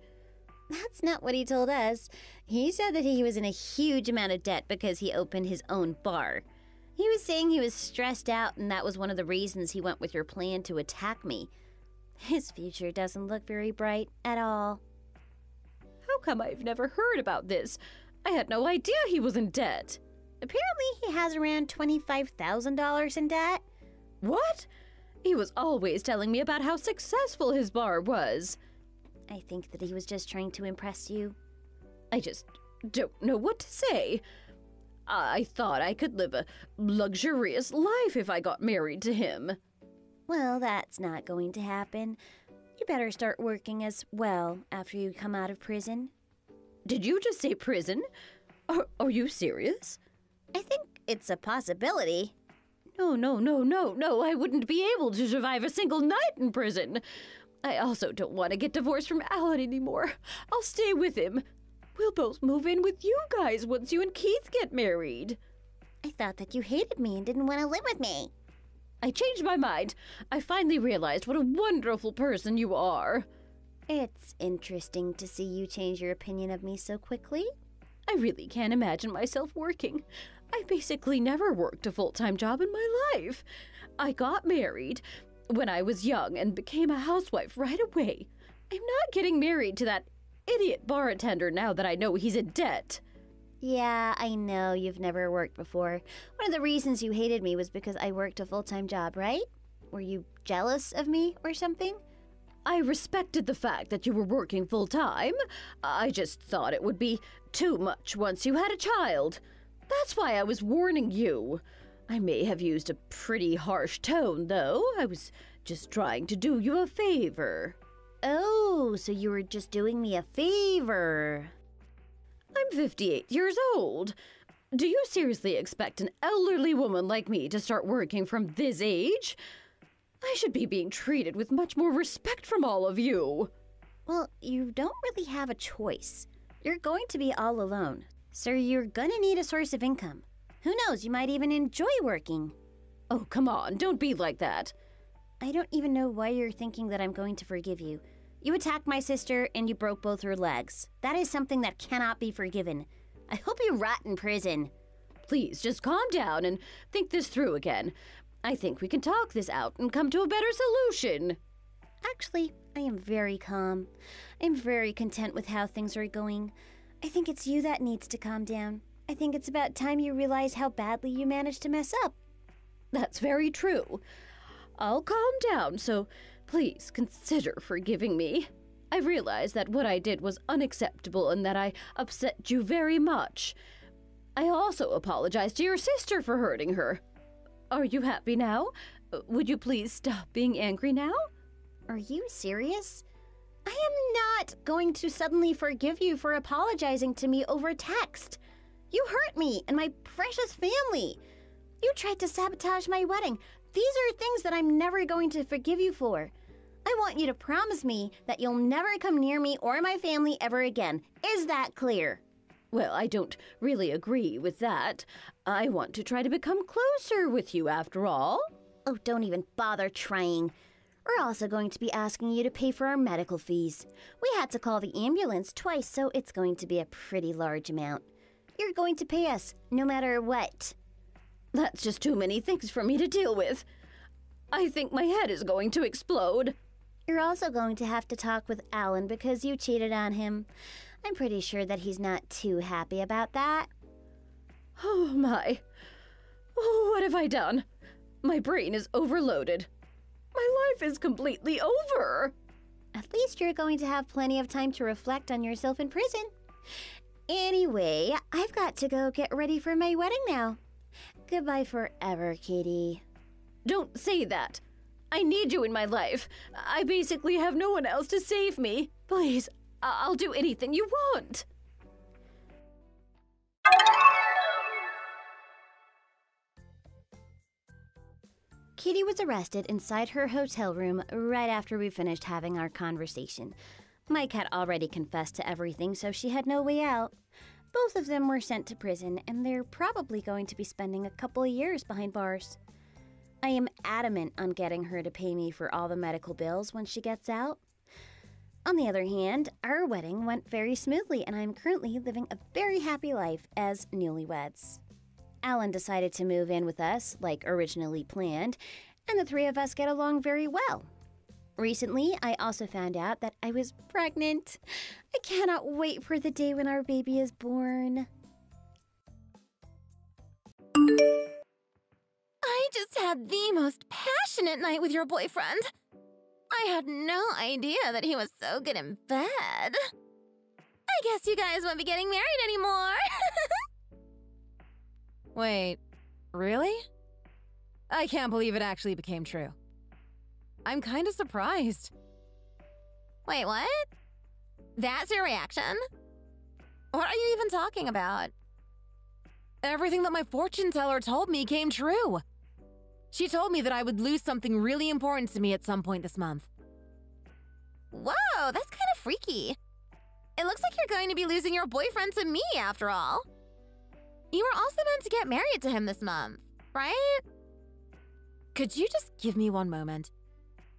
[SPEAKER 5] That's not what he told us. He said that he was in a huge amount of debt because he opened his own bar. He was saying he was stressed out, and that was one of the reasons he went with your plan to attack me. His future doesn't look very bright at all.
[SPEAKER 4] How come I've never heard about this? I had no idea he was in debt.
[SPEAKER 5] Apparently, he has around $25,000 in debt.
[SPEAKER 4] What? He was always telling me about how successful his bar was.
[SPEAKER 5] I think that he was just trying to impress you.
[SPEAKER 4] I just don't know what to say. I thought I could live a luxurious life if I got married to him.
[SPEAKER 5] Well, that's not going to happen. You better start working as well after you come out of prison.
[SPEAKER 4] Did you just say prison? Are you serious?
[SPEAKER 5] I think it's a possibility.
[SPEAKER 4] No, I wouldn't be able to survive a single night in prison. I also don't want to get divorced from Alan anymore. I'll stay with him. We'll both move in with you guys once you and Keith get married.
[SPEAKER 5] I thought that you hated me and didn't want to live with me.
[SPEAKER 4] I changed my mind. I finally realized what a wonderful person you are.
[SPEAKER 5] It's interesting to see you change your opinion of me so quickly.
[SPEAKER 4] I really can't imagine myself working. I basically never worked a full-time job in my life. I got married when I was young and became a housewife right away. I'm not getting married to that idiot bartender now that I know he's in debt.
[SPEAKER 5] Yeah, I know you've never worked before. One of the reasons you hated me was because I worked a full-time job, right? Were you jealous of me or something?
[SPEAKER 4] I respected the fact that you were working full-time. I just thought it would be too much once you had a child. That's why I was warning you. I may have used a pretty harsh tone, though. I was just trying to do you a favor.
[SPEAKER 5] Oh, so you were just doing me a favor.
[SPEAKER 4] I'm 58 years old. Do you seriously expect an elderly woman like me to start working from this age? I should be being treated with much more respect from all of you.
[SPEAKER 5] Well, you don't really have a choice. You're going to be all alone, so you're gonna need a source of income. Who knows, you might even enjoy working.
[SPEAKER 4] Oh, come on, don't be like that.
[SPEAKER 5] I don't even know why you're thinking that I'm going to forgive you. You attacked my sister and you broke both her legs. That is something that cannot be forgiven. I hope you rot in prison.
[SPEAKER 4] Please, just calm down and think this through again. I think we can talk this out and come to a better solution.
[SPEAKER 5] Actually, I am very calm. I'm very content with how things are going. I think it's you that needs to calm down. I think it's about time you realize how badly you managed to mess up.
[SPEAKER 4] That's very true. I'll calm down, so please consider forgiving me. I realize that what I did was unacceptable and that I upset you very much. I also apologize to your sister for hurting her. Are you happy now? Would you please stop being angry now?
[SPEAKER 5] Are you serious? I am not going to suddenly forgive you for apologizing to me over text. You hurt me and my precious family. You tried to sabotage my wedding. These are things that I'm never going to forgive you for. I want you to promise me that you'll never come near me or my family ever again. Is that clear?
[SPEAKER 4] Well, I don't really agree with that. I want to try to become closer with you after all.
[SPEAKER 5] Oh, don't even bother trying. We're also going to be asking you to pay for our medical fees. We had to call the ambulance twice, so it's going to be a pretty large amount. You're going to pay us, no matter what.
[SPEAKER 4] That's just too many things for me to deal with. I think my head is going to explode.
[SPEAKER 5] You're also going to have to talk with Alan because you cheated on him. I'm pretty sure that he's not too happy about that.
[SPEAKER 4] Oh my. Oh, what have I done? My brain is overloaded. My life is completely over.
[SPEAKER 5] At least you're going to have plenty of time to reflect on yourself in prison. Anyway, I've got to go get ready for my wedding now. Goodbye forever, Katie.
[SPEAKER 4] Don't say that. I need you in my life. I basically have no one else to save me. Please, I'll do anything you want.
[SPEAKER 5] Katie was arrested inside her hotel room right after we finished having our conversation. Mike had already confessed to everything, so she had no way out. Both of them were sent to prison, and they're probably going to be spending a couple of years behind bars. I am adamant on getting her to pay me for all the medical bills when she gets out. On the other hand, our wedding went very smoothly, and I'm currently living a very happy life as newlyweds. Alan decided to move in with us, like originally planned, and the three of us get along very well. Recently, I also found out that I was pregnant. I cannot wait for the day when our baby is born.
[SPEAKER 6] I just had the most passionate night with your boyfriend. I had no idea that he was so good in bed. I guess you guys won't be getting married anymore.
[SPEAKER 2] Wait, really? I can't believe it actually became true. I'm kind of surprised.
[SPEAKER 6] Wait, what? That's your reaction? What are you even talking about?
[SPEAKER 2] Everything that my fortune teller told me came true. She told me that I would lose something really important to me at some point this month.
[SPEAKER 6] Whoa, that's kind of freaky. It looks like you're going to be losing your boyfriend to me, after all. You were also meant to get married to him this month, right?
[SPEAKER 2] Could you just give me one moment?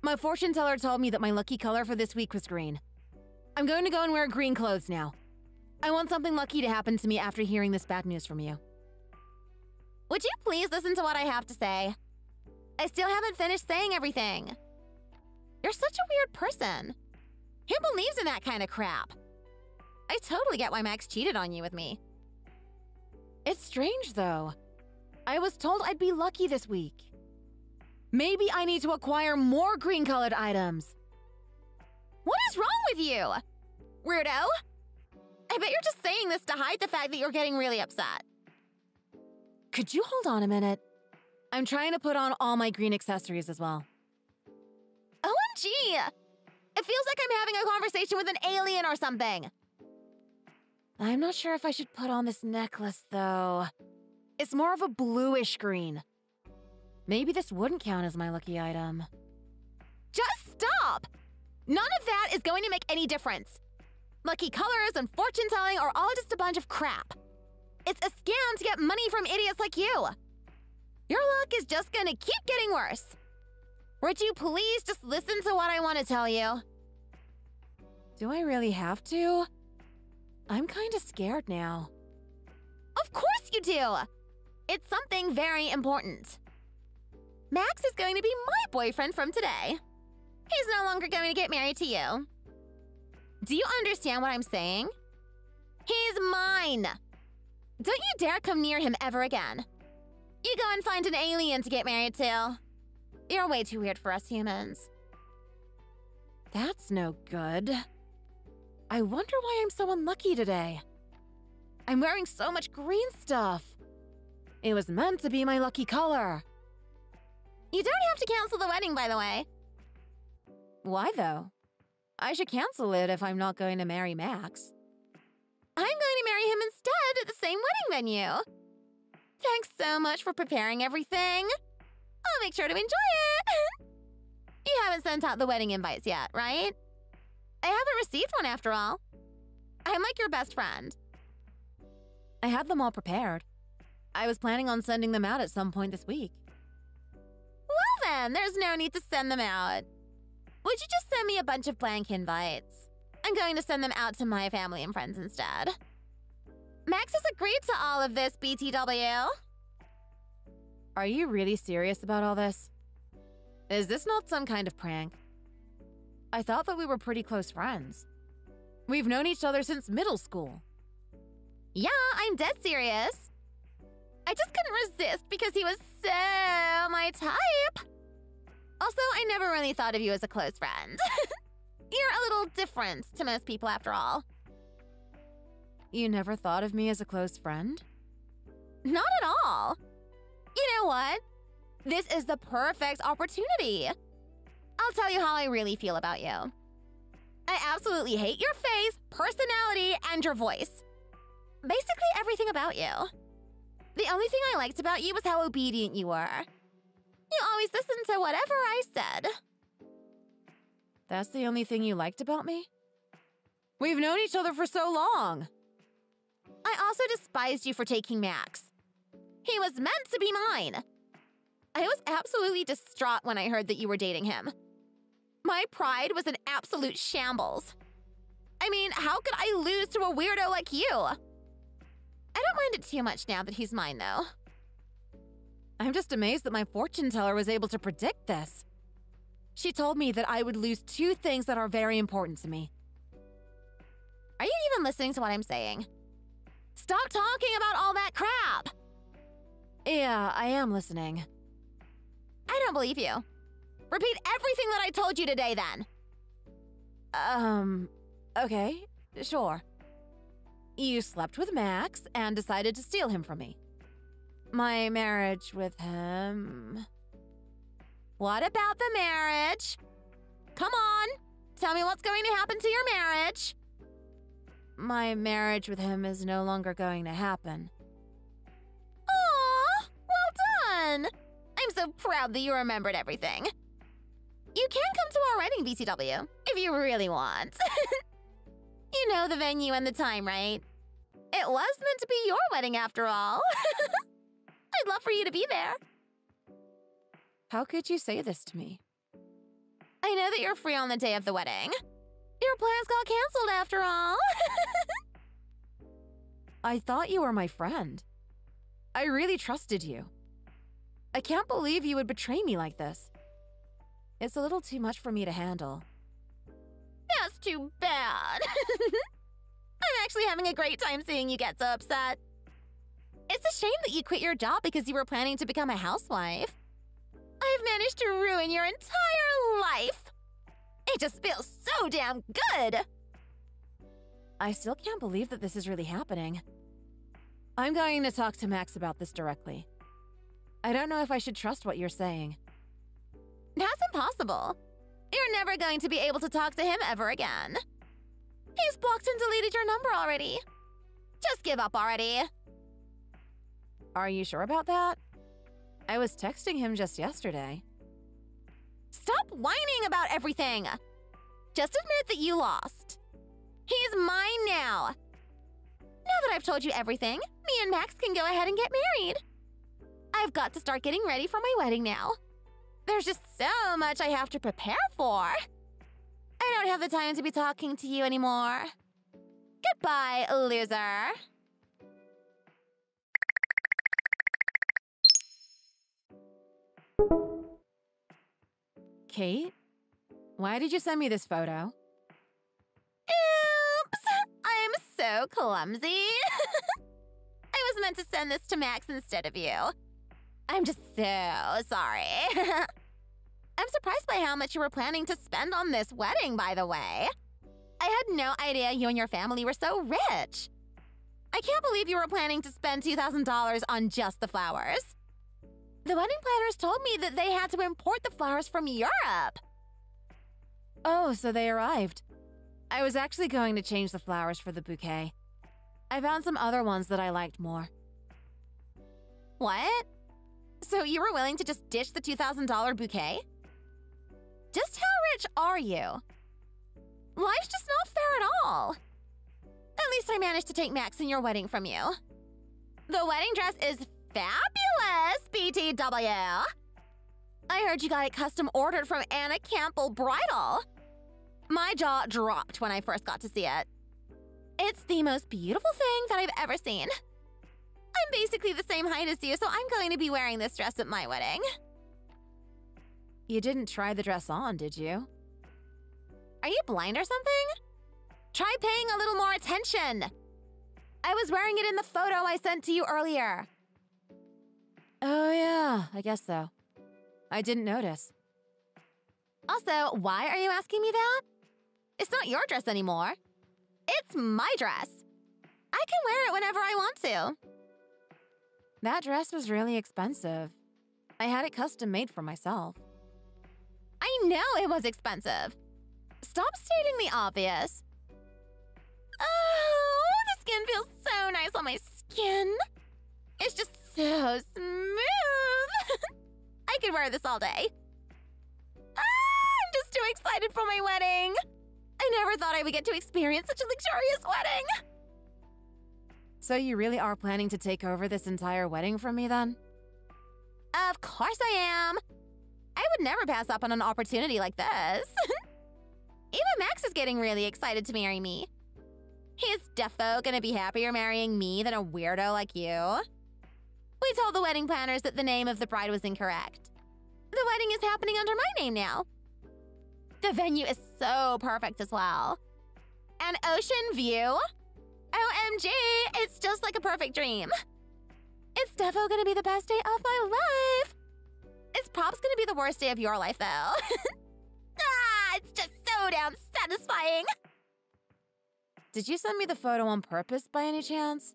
[SPEAKER 2] My fortune teller told me that my lucky color for this week was green. I'm going to go and wear green clothes now. I want something lucky to happen to me after hearing this bad news from you.
[SPEAKER 6] Would you please listen to what I have to say? I still haven't finished saying everything. You're such a weird person. Who believes in that kind of crap? I totally get why Max cheated on you with me.
[SPEAKER 2] It's strange, though. I was told I'd be lucky this week. Maybe I need to acquire more green-colored items.
[SPEAKER 6] What is wrong with you? Weirdo? I bet you're just saying this to hide the fact that you're getting really upset.
[SPEAKER 2] Could you hold on a minute? I'm trying to put on all my green accessories as well.
[SPEAKER 6] OMG! It feels like I'm having a conversation with an alien or something.
[SPEAKER 2] I'm not sure if I should put on this necklace, though. It's more of a bluish green. Maybe this wouldn't count as my lucky item.
[SPEAKER 6] Just stop! None of that is going to make any difference. Lucky colors and fortune-telling are all just a bunch of crap. It's a scam to get money from idiots like you. Your luck is just gonna keep getting worse. Would you please just listen to what I want to tell you?
[SPEAKER 2] Do I really have to? I'm kind of scared now.
[SPEAKER 6] Of course you do! It's something very important. Max is going to be my boyfriend from today. He's no longer going to get married to you. Do you understand what I'm saying? He's mine! Don't you dare come near him ever again. You go and find an alien to get married to. You're way too weird for us humans.
[SPEAKER 2] That's no good. I wonder why I'm so unlucky today. I'm wearing so much green stuff. It was meant to be my lucky color.
[SPEAKER 6] You don't have to cancel the wedding, by the way.
[SPEAKER 2] Why, though? I should cancel it if I'm not going to marry Max.
[SPEAKER 6] I'm going to marry him instead at the same wedding venue. Thanks so much for preparing everything. I'll make sure to enjoy it. You haven't sent out the wedding invites yet, right? I haven't received one after all. I'm like your best friend.
[SPEAKER 2] I had them all prepared. I was planning on sending them out at some point this week.
[SPEAKER 6] Well then, there's no need to send them out. Would you just send me a bunch of blank invites? I'm going to send them out to my family and friends instead. Max has agreed to all of this, BTW.
[SPEAKER 2] Are you really serious about all this? Is this not some kind of prank? I thought that we were pretty close friends. We've known each other since middle school.
[SPEAKER 6] Yeah, I'm dead serious. I just couldn't resist because he was so my type. Also, I never really thought of you as a close friend. You're a little different to most people after all.
[SPEAKER 2] You never thought of me as a close friend?
[SPEAKER 6] Not at all. You know what? This is the perfect opportunity. I'll tell you how I really feel about you. I absolutely hate your face, personality, and your voice. Basically everything about you. The only thing I liked about you was how obedient you were. You always listened to whatever I said.
[SPEAKER 2] That's the only thing you liked about me?
[SPEAKER 6] We've known each other for so long. I also despised you for taking Max. He was meant to be mine. I was absolutely distraught when I heard that you were dating him. My pride was in absolute shambles. I mean, how could I lose to a weirdo like you? I don't mind it too much now that he's mine, though. I'm just amazed that my fortune teller was able to predict this. She told me that I would lose two things that are very important to me. Are you even listening to what I'm saying? Stop talking about all that crap! Yeah, I am listening. I don't believe you. Repeat everything that I told you today, then. Okay, sure. You slept with Max and decided to steal him from me. My marriage with him... What about the marriage? Come on, tell me what's going to happen to your marriage. My marriage with him is no longer going to happen. Aw, well done. I'm so proud that you remembered everything. You can come to our wedding, BTW, if you really want. You know the venue and the time, right? It was meant to be your wedding after all. I'd love for you to be there. How could you say this to me? I know that you're free on the day of the wedding. Your plans got canceled after all. I thought you were my friend. I really trusted you. I can't believe you would betray me like this. It's a little too much for me to handle. That's too bad. I'm actually having a great time seeing you get so upset. It's a shame that you quit your job because you were planning to become a housewife. I've managed to ruin your entire life. It just feels so damn good. I still can't believe that this is really happening. I'm going to talk to Max about this directly. I don't know if I should trust what you're saying. That's impossible. You're never going to be able to talk to him ever again. He's blocked and deleted your number already. Just give up already. Are you sure about that? I was texting him just yesterday. Stop whining about everything. Just admit that you lost. He's mine now. Now that I've told you everything, me and Max can go ahead and get married. I've got to start getting ready for my wedding now. There's just so much I have to prepare for. I don't have the time to be talking to you anymore. Goodbye, loser. Kate? Why did you send me this photo? Oops! I'm so clumsy. I was meant to send this to Max instead of you. I'm just so sorry. I'm surprised by how much you were planning to spend on this wedding, by the way. I had no idea you and your family were so rich. I can't believe you were planning to spend $2,000 on just the flowers. The wedding planners told me that they had to import the flowers from Europe. Oh, so they arrived. I was actually going to change the flowers for the bouquet. I found some other ones that I liked more. What? So you were willing to just ditch the $2,000 bouquet? Just how rich are you? Life's just not fair at all. At least I managed to take Max in your wedding from you. The wedding dress is fabulous, BTW. I heard you got it custom ordered from Anna Campbell Bridal. My jaw dropped when I first got to see it. It's the most beautiful thing that I've ever seen. I'm basically the same height as you, so I'm going to be wearing this dress at my wedding. You didn't try the dress on, did you? Are you blind or something? Try paying a little more attention. I was wearing it in the photo I sent to you earlier. Oh yeah, I guess so. I didn't notice. Also, why are you asking me that? It's not your dress anymore. It's my dress. I can wear it whenever I want to. That dress was really expensive. I had it custom made for myself. I know it was expensive. Stop stating the obvious. Oh, the skin feels so nice on my skin. It's just so smooth. I could wear this all day. I'm just too excited for my wedding. I I never thought I would get to experience such a luxurious wedding. So you really are planning to take over this entire wedding from me then? Of course I am. I would never pass up on an opportunity like this. Even Max is getting really excited to marry me. He's defo gonna be happier marrying me than a weirdo like you. We told the wedding planners that the name of the bride was incorrect. The wedding is happening under my name now. The venue is so perfect as well. An ocean view? OMG, it's just like a perfect dream. It's defo gonna be the best day of my life. It's probably gonna be the worst day of your life, though. It's just so damn satisfying. Did you send me the photo on purpose by any chance?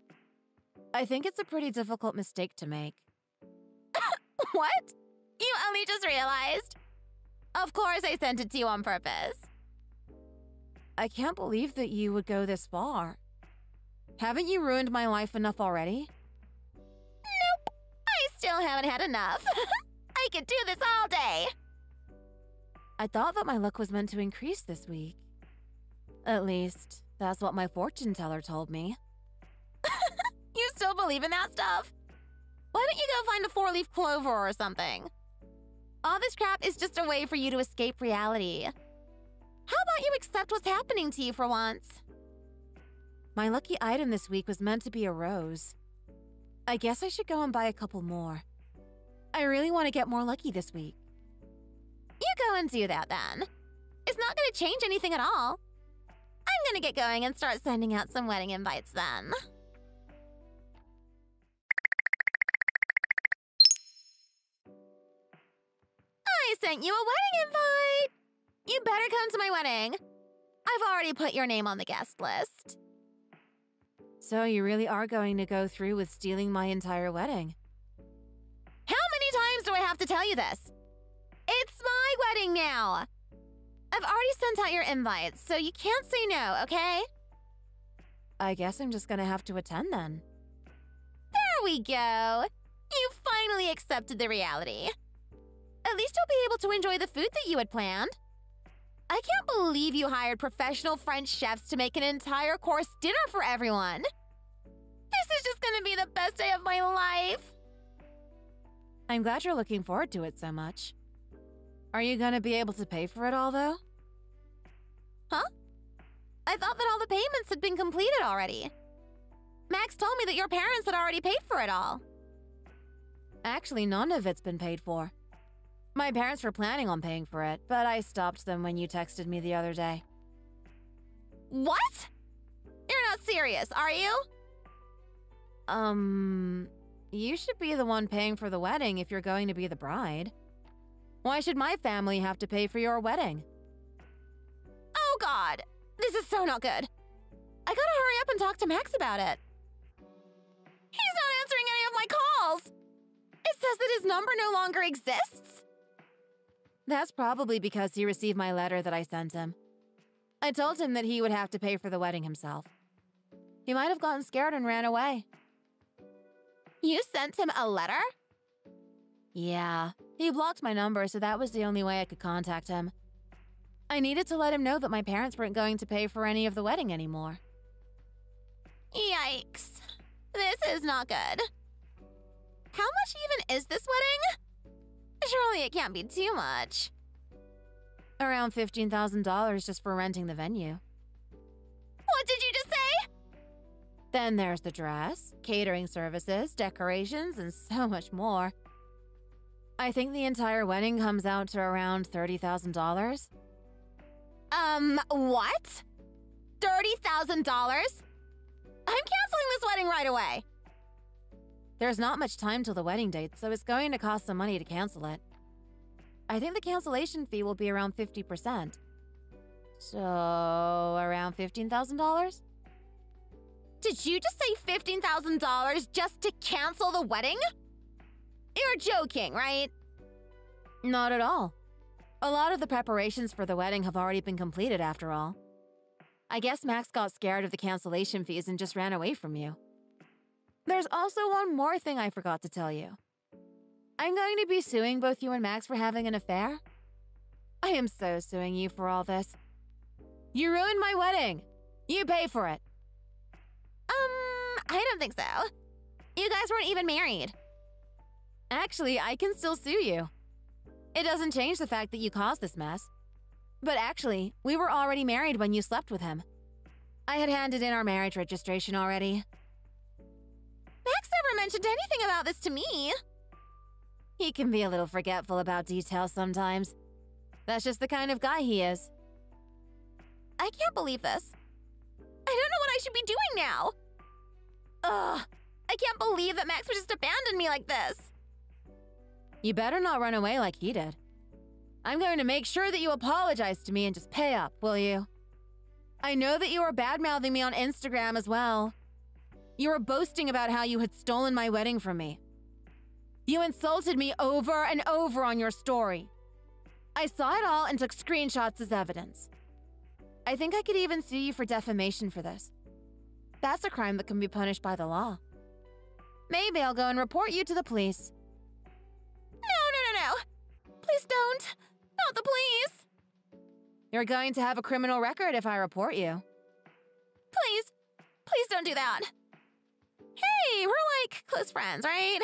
[SPEAKER 6] I think it's a pretty difficult mistake to make. What? You only just realized? Of course I sent it to you on purpose. I can't believe that you would go this far. Haven't you ruined my life enough already? Nope. I still haven't had enough. I could do this all day. I thought that my luck was meant to increase this week. At least, that's what my fortune teller told me. You still believe in that stuff? Why don't you go find a four-leaf clover or something? All this crap is just a way for you to escape reality. How about you accept what's happening to you for once? My lucky item this week was meant to be a rose. I guess I should go and buy a couple more. I really want to get more lucky this week. You go and do that then. It's not going to change anything at all. I'm going to get going and start sending out some wedding invites then. I sent you a wedding invite! You better come to my wedding. I've already put your name on the guest list. So you really are going to go through with stealing my entire wedding? How many times do I have to tell you this? It's my wedding now! I've already sent out your invites, so you can't say no, okay? I guess I'm just gonna have to attend then. There we go! You finally accepted the reality. At least you'll be able to enjoy the food that you had planned. I can't believe you hired professional French chefs to make an entire course dinner for everyone. This is just gonna be the best day of my life. I'm glad you're looking forward to it so much. Are you gonna be able to pay for it all, though? Huh? I thought that all the payments had been completed already. Max told me that your parents had already paid for it all. Actually, none of it's been paid for. My parents were planning on paying for it, but I stopped them when you texted me the other day. What? You're not serious, are you? You should be the one paying for the wedding if you're going to be the bride. Why should my family have to pay for your wedding? Oh God, this is so not good. I gotta hurry up and talk to Max about it. He's not answering any of my calls. It says that his number no longer exists. That's probably because he received my letter that I sent him. I told him that he would have to pay for the wedding himself. He might have gotten scared and ran away. You sent him a letter? Yeah, he blocked my number, so that was the only way I could contact him. I needed to let him know that my parents weren't going to pay for any of the wedding anymore. Yikes. This is not good. How much even is this wedding? Surely it can't be too much. Around $15,000 just for renting the venue. What did you just say? Then there's the dress, catering services, decorations, and so much more. I think the entire wedding comes out to around $30,000. What? $30,000? I'm canceling this wedding right away. There's not much time till the wedding date, so it's going to cost some money to cancel it. I think the cancellation fee will be around 50%. So, around $15,000? Did you just say $15,000 just to cancel the wedding? You're joking, right? Not at all. A lot of the preparations for the wedding have already been completed after all. I guess Max got scared of the cancellation fees and just ran away from you. There's also one more thing I forgot to tell you. I'm going to be suing both you and Max for having an affair. I am so suing you for all this. You ruined my wedding. You pay for it. I don't think so. You guys weren't even married. Actually, I can still sue you. It doesn't change the fact that you caused this mess. But actually, we were already married when you slept with him. I had handed in our marriage registration already. Max never mentioned anything about this to me. He can be a little forgetful about details sometimes. That's just the kind of guy he is. I can't believe this. I don't know what I should be doing now. Ugh, I can't believe that Max would just abandon me like this. You better not run away like he did. I'm going to make sure that you apologize to me and just pay up, will you? I know that you were bad-mouthing me on Instagram as well. You were boasting about how you had stolen my wedding from me. You insulted me over and over on your story. I saw it all and took screenshots as evidence. I think I could even sue you for defamation for this. That's a crime that can be punished by the law. Maybe I'll go and report you to the police. No. Please don't. Not the police. You're going to have a criminal record if I report you. Please don't do that. Hey, we're like close friends, right?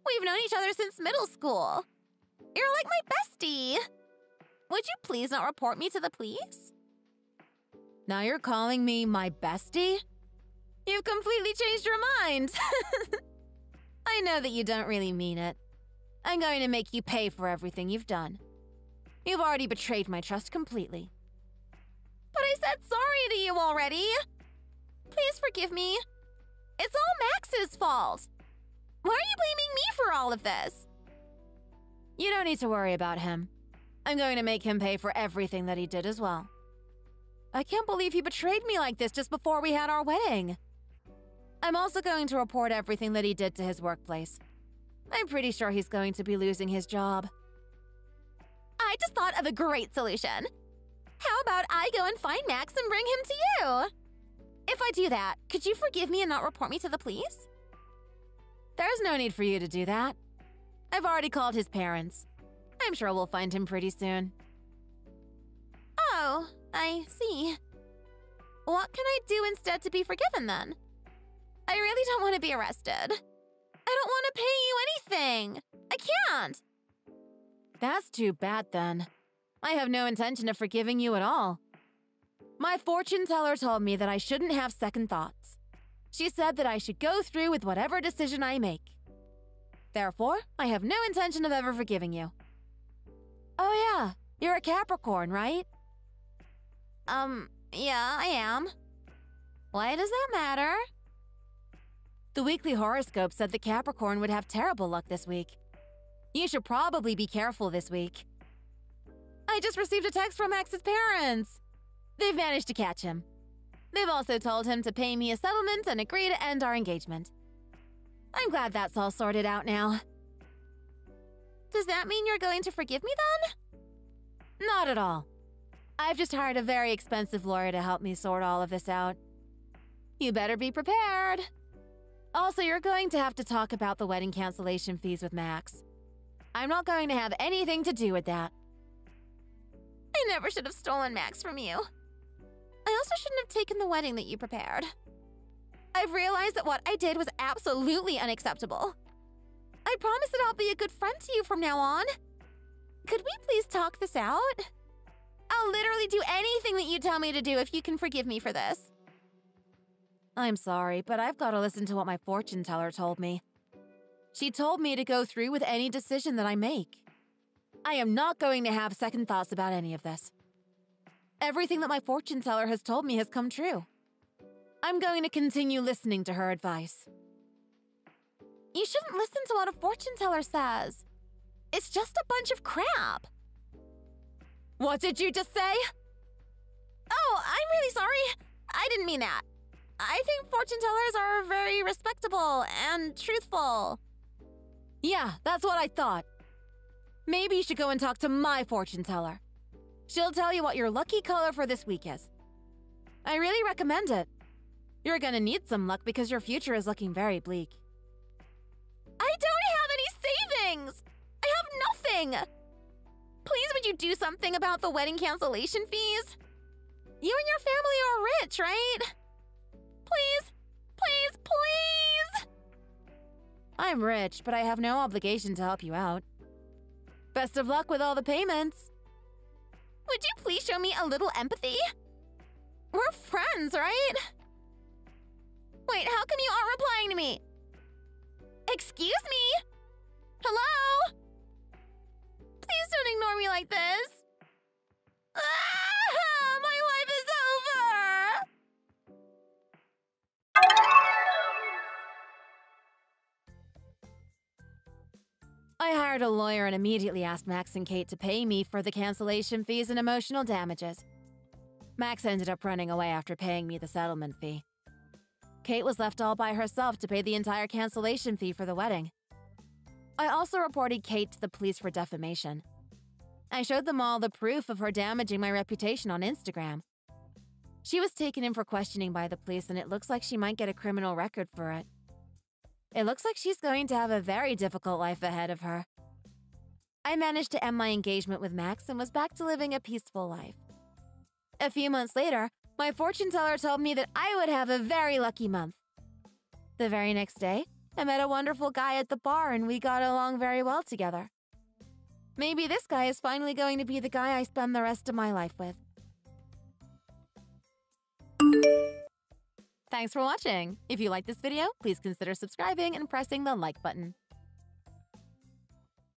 [SPEAKER 6] We've known each other since middle school. You're like my bestie. Would you please not report me to the police? Now you're calling me my bestie? You've completely changed your mind. I know that you don't really mean it. I'm going to make you pay for everything you've done. You've already betrayed my trust completely. But I said sorry to you already. Please forgive me. It's all Max's fault. Why are you blaming me for all of this? You don't need to worry about him. I'm going to make him pay for everything that he did as well. I can't believe he betrayed me like this just before we had our wedding. I'm also going to report everything that he did to his workplace. I'm pretty sure he's going to be losing his job. I just thought of a great solution. How about I go and find Max and bring him to you? If I do that, could you forgive me and not report me to the police? There's no need for you to do that. I've already called his parents. I'm sure we'll find him pretty soon. Oh, I see. What can I do instead to be forgiven then? I really don't want to be arrested. I don't want to pay you anything. I can't. That's too bad then. I have no intention of forgiving you at all. My fortune teller told me that I shouldn't have second thoughts. She said that I should go through with whatever decision I make. Therefore, I have no intention of ever forgiving you. Oh yeah, you're a Capricorn, right? Yeah, I am. Why does that matter? The weekly horoscope said that Capricorn would have terrible luck this week. You should probably be careful this week. I just received a text from Max's parents. They've managed to catch him. They've also told him to pay me a settlement and agree to end our engagement. I'm glad that's all sorted out now. Does that mean you're going to forgive me then? Not at all. I've just hired a very expensive lawyer to help me sort all of this out. You better be prepared. Also, you're going to have to talk about the wedding cancellation fees with Max. I'm not going to have anything to do with that. I never should have stolen Max from you. I also shouldn't have taken the wedding that you prepared. I've realized that what I did was absolutely unacceptable. I promise that I'll be a good friend to you from now on. Could we please talk this out? I'll literally do anything that you tell me to do if you can forgive me for this. I'm sorry, but I've got to listen to what my fortune teller told me. She told me to go through with any decision that I make. I am not going to have second thoughts about any of this. Everything that my fortune teller has told me has come true. I'm going to continue listening to her advice. You shouldn't listen to what a fortune teller says. It's just a bunch of crap. What did you just say? Oh, I'm really sorry. I didn't mean that. I think fortune tellers are very respectable and truthful. Yeah, that's what I thought. Maybe you should go and talk to my fortune teller. She'll tell you what your lucky color for this week is. I really recommend it. You're gonna need some luck because your future is looking very bleak. I don't have any savings! I have nothing! Please would you do something about the wedding cancellation fees? You and your family are rich, right? Please, please, please! I'm rich, but I have no obligation to help you out. Best of luck with all the payments. Would you please show me a little empathy? We're friends, right? Wait, how come you aren't replying to me? Excuse me? Hello? Please don't ignore me like this. Ah, my life is over! I hired a lawyer and immediately asked Max and Kate to pay me for the cancellation fees and emotional damages. Max ended up running away after paying me the settlement fee. Kate was left all by herself to pay the entire cancellation fee for the wedding. I also reported Kate to the police for defamation. I showed them all the proof of her damaging my reputation on Instagram. She was taken in for questioning by the police, and it looks like she might get a criminal record for it. It looks like she's going to have a very difficult life ahead of her. I managed to end my engagement with Max and was back to living a peaceful life. A few months later, my fortune teller told me that I would have a very lucky month. The very next day, I met a wonderful guy at the bar and we got along very well together. Maybe this guy is finally going to be the guy I spend the rest of my life with. Thanks for watching. If you liked this video, please consider subscribing and pressing the like button.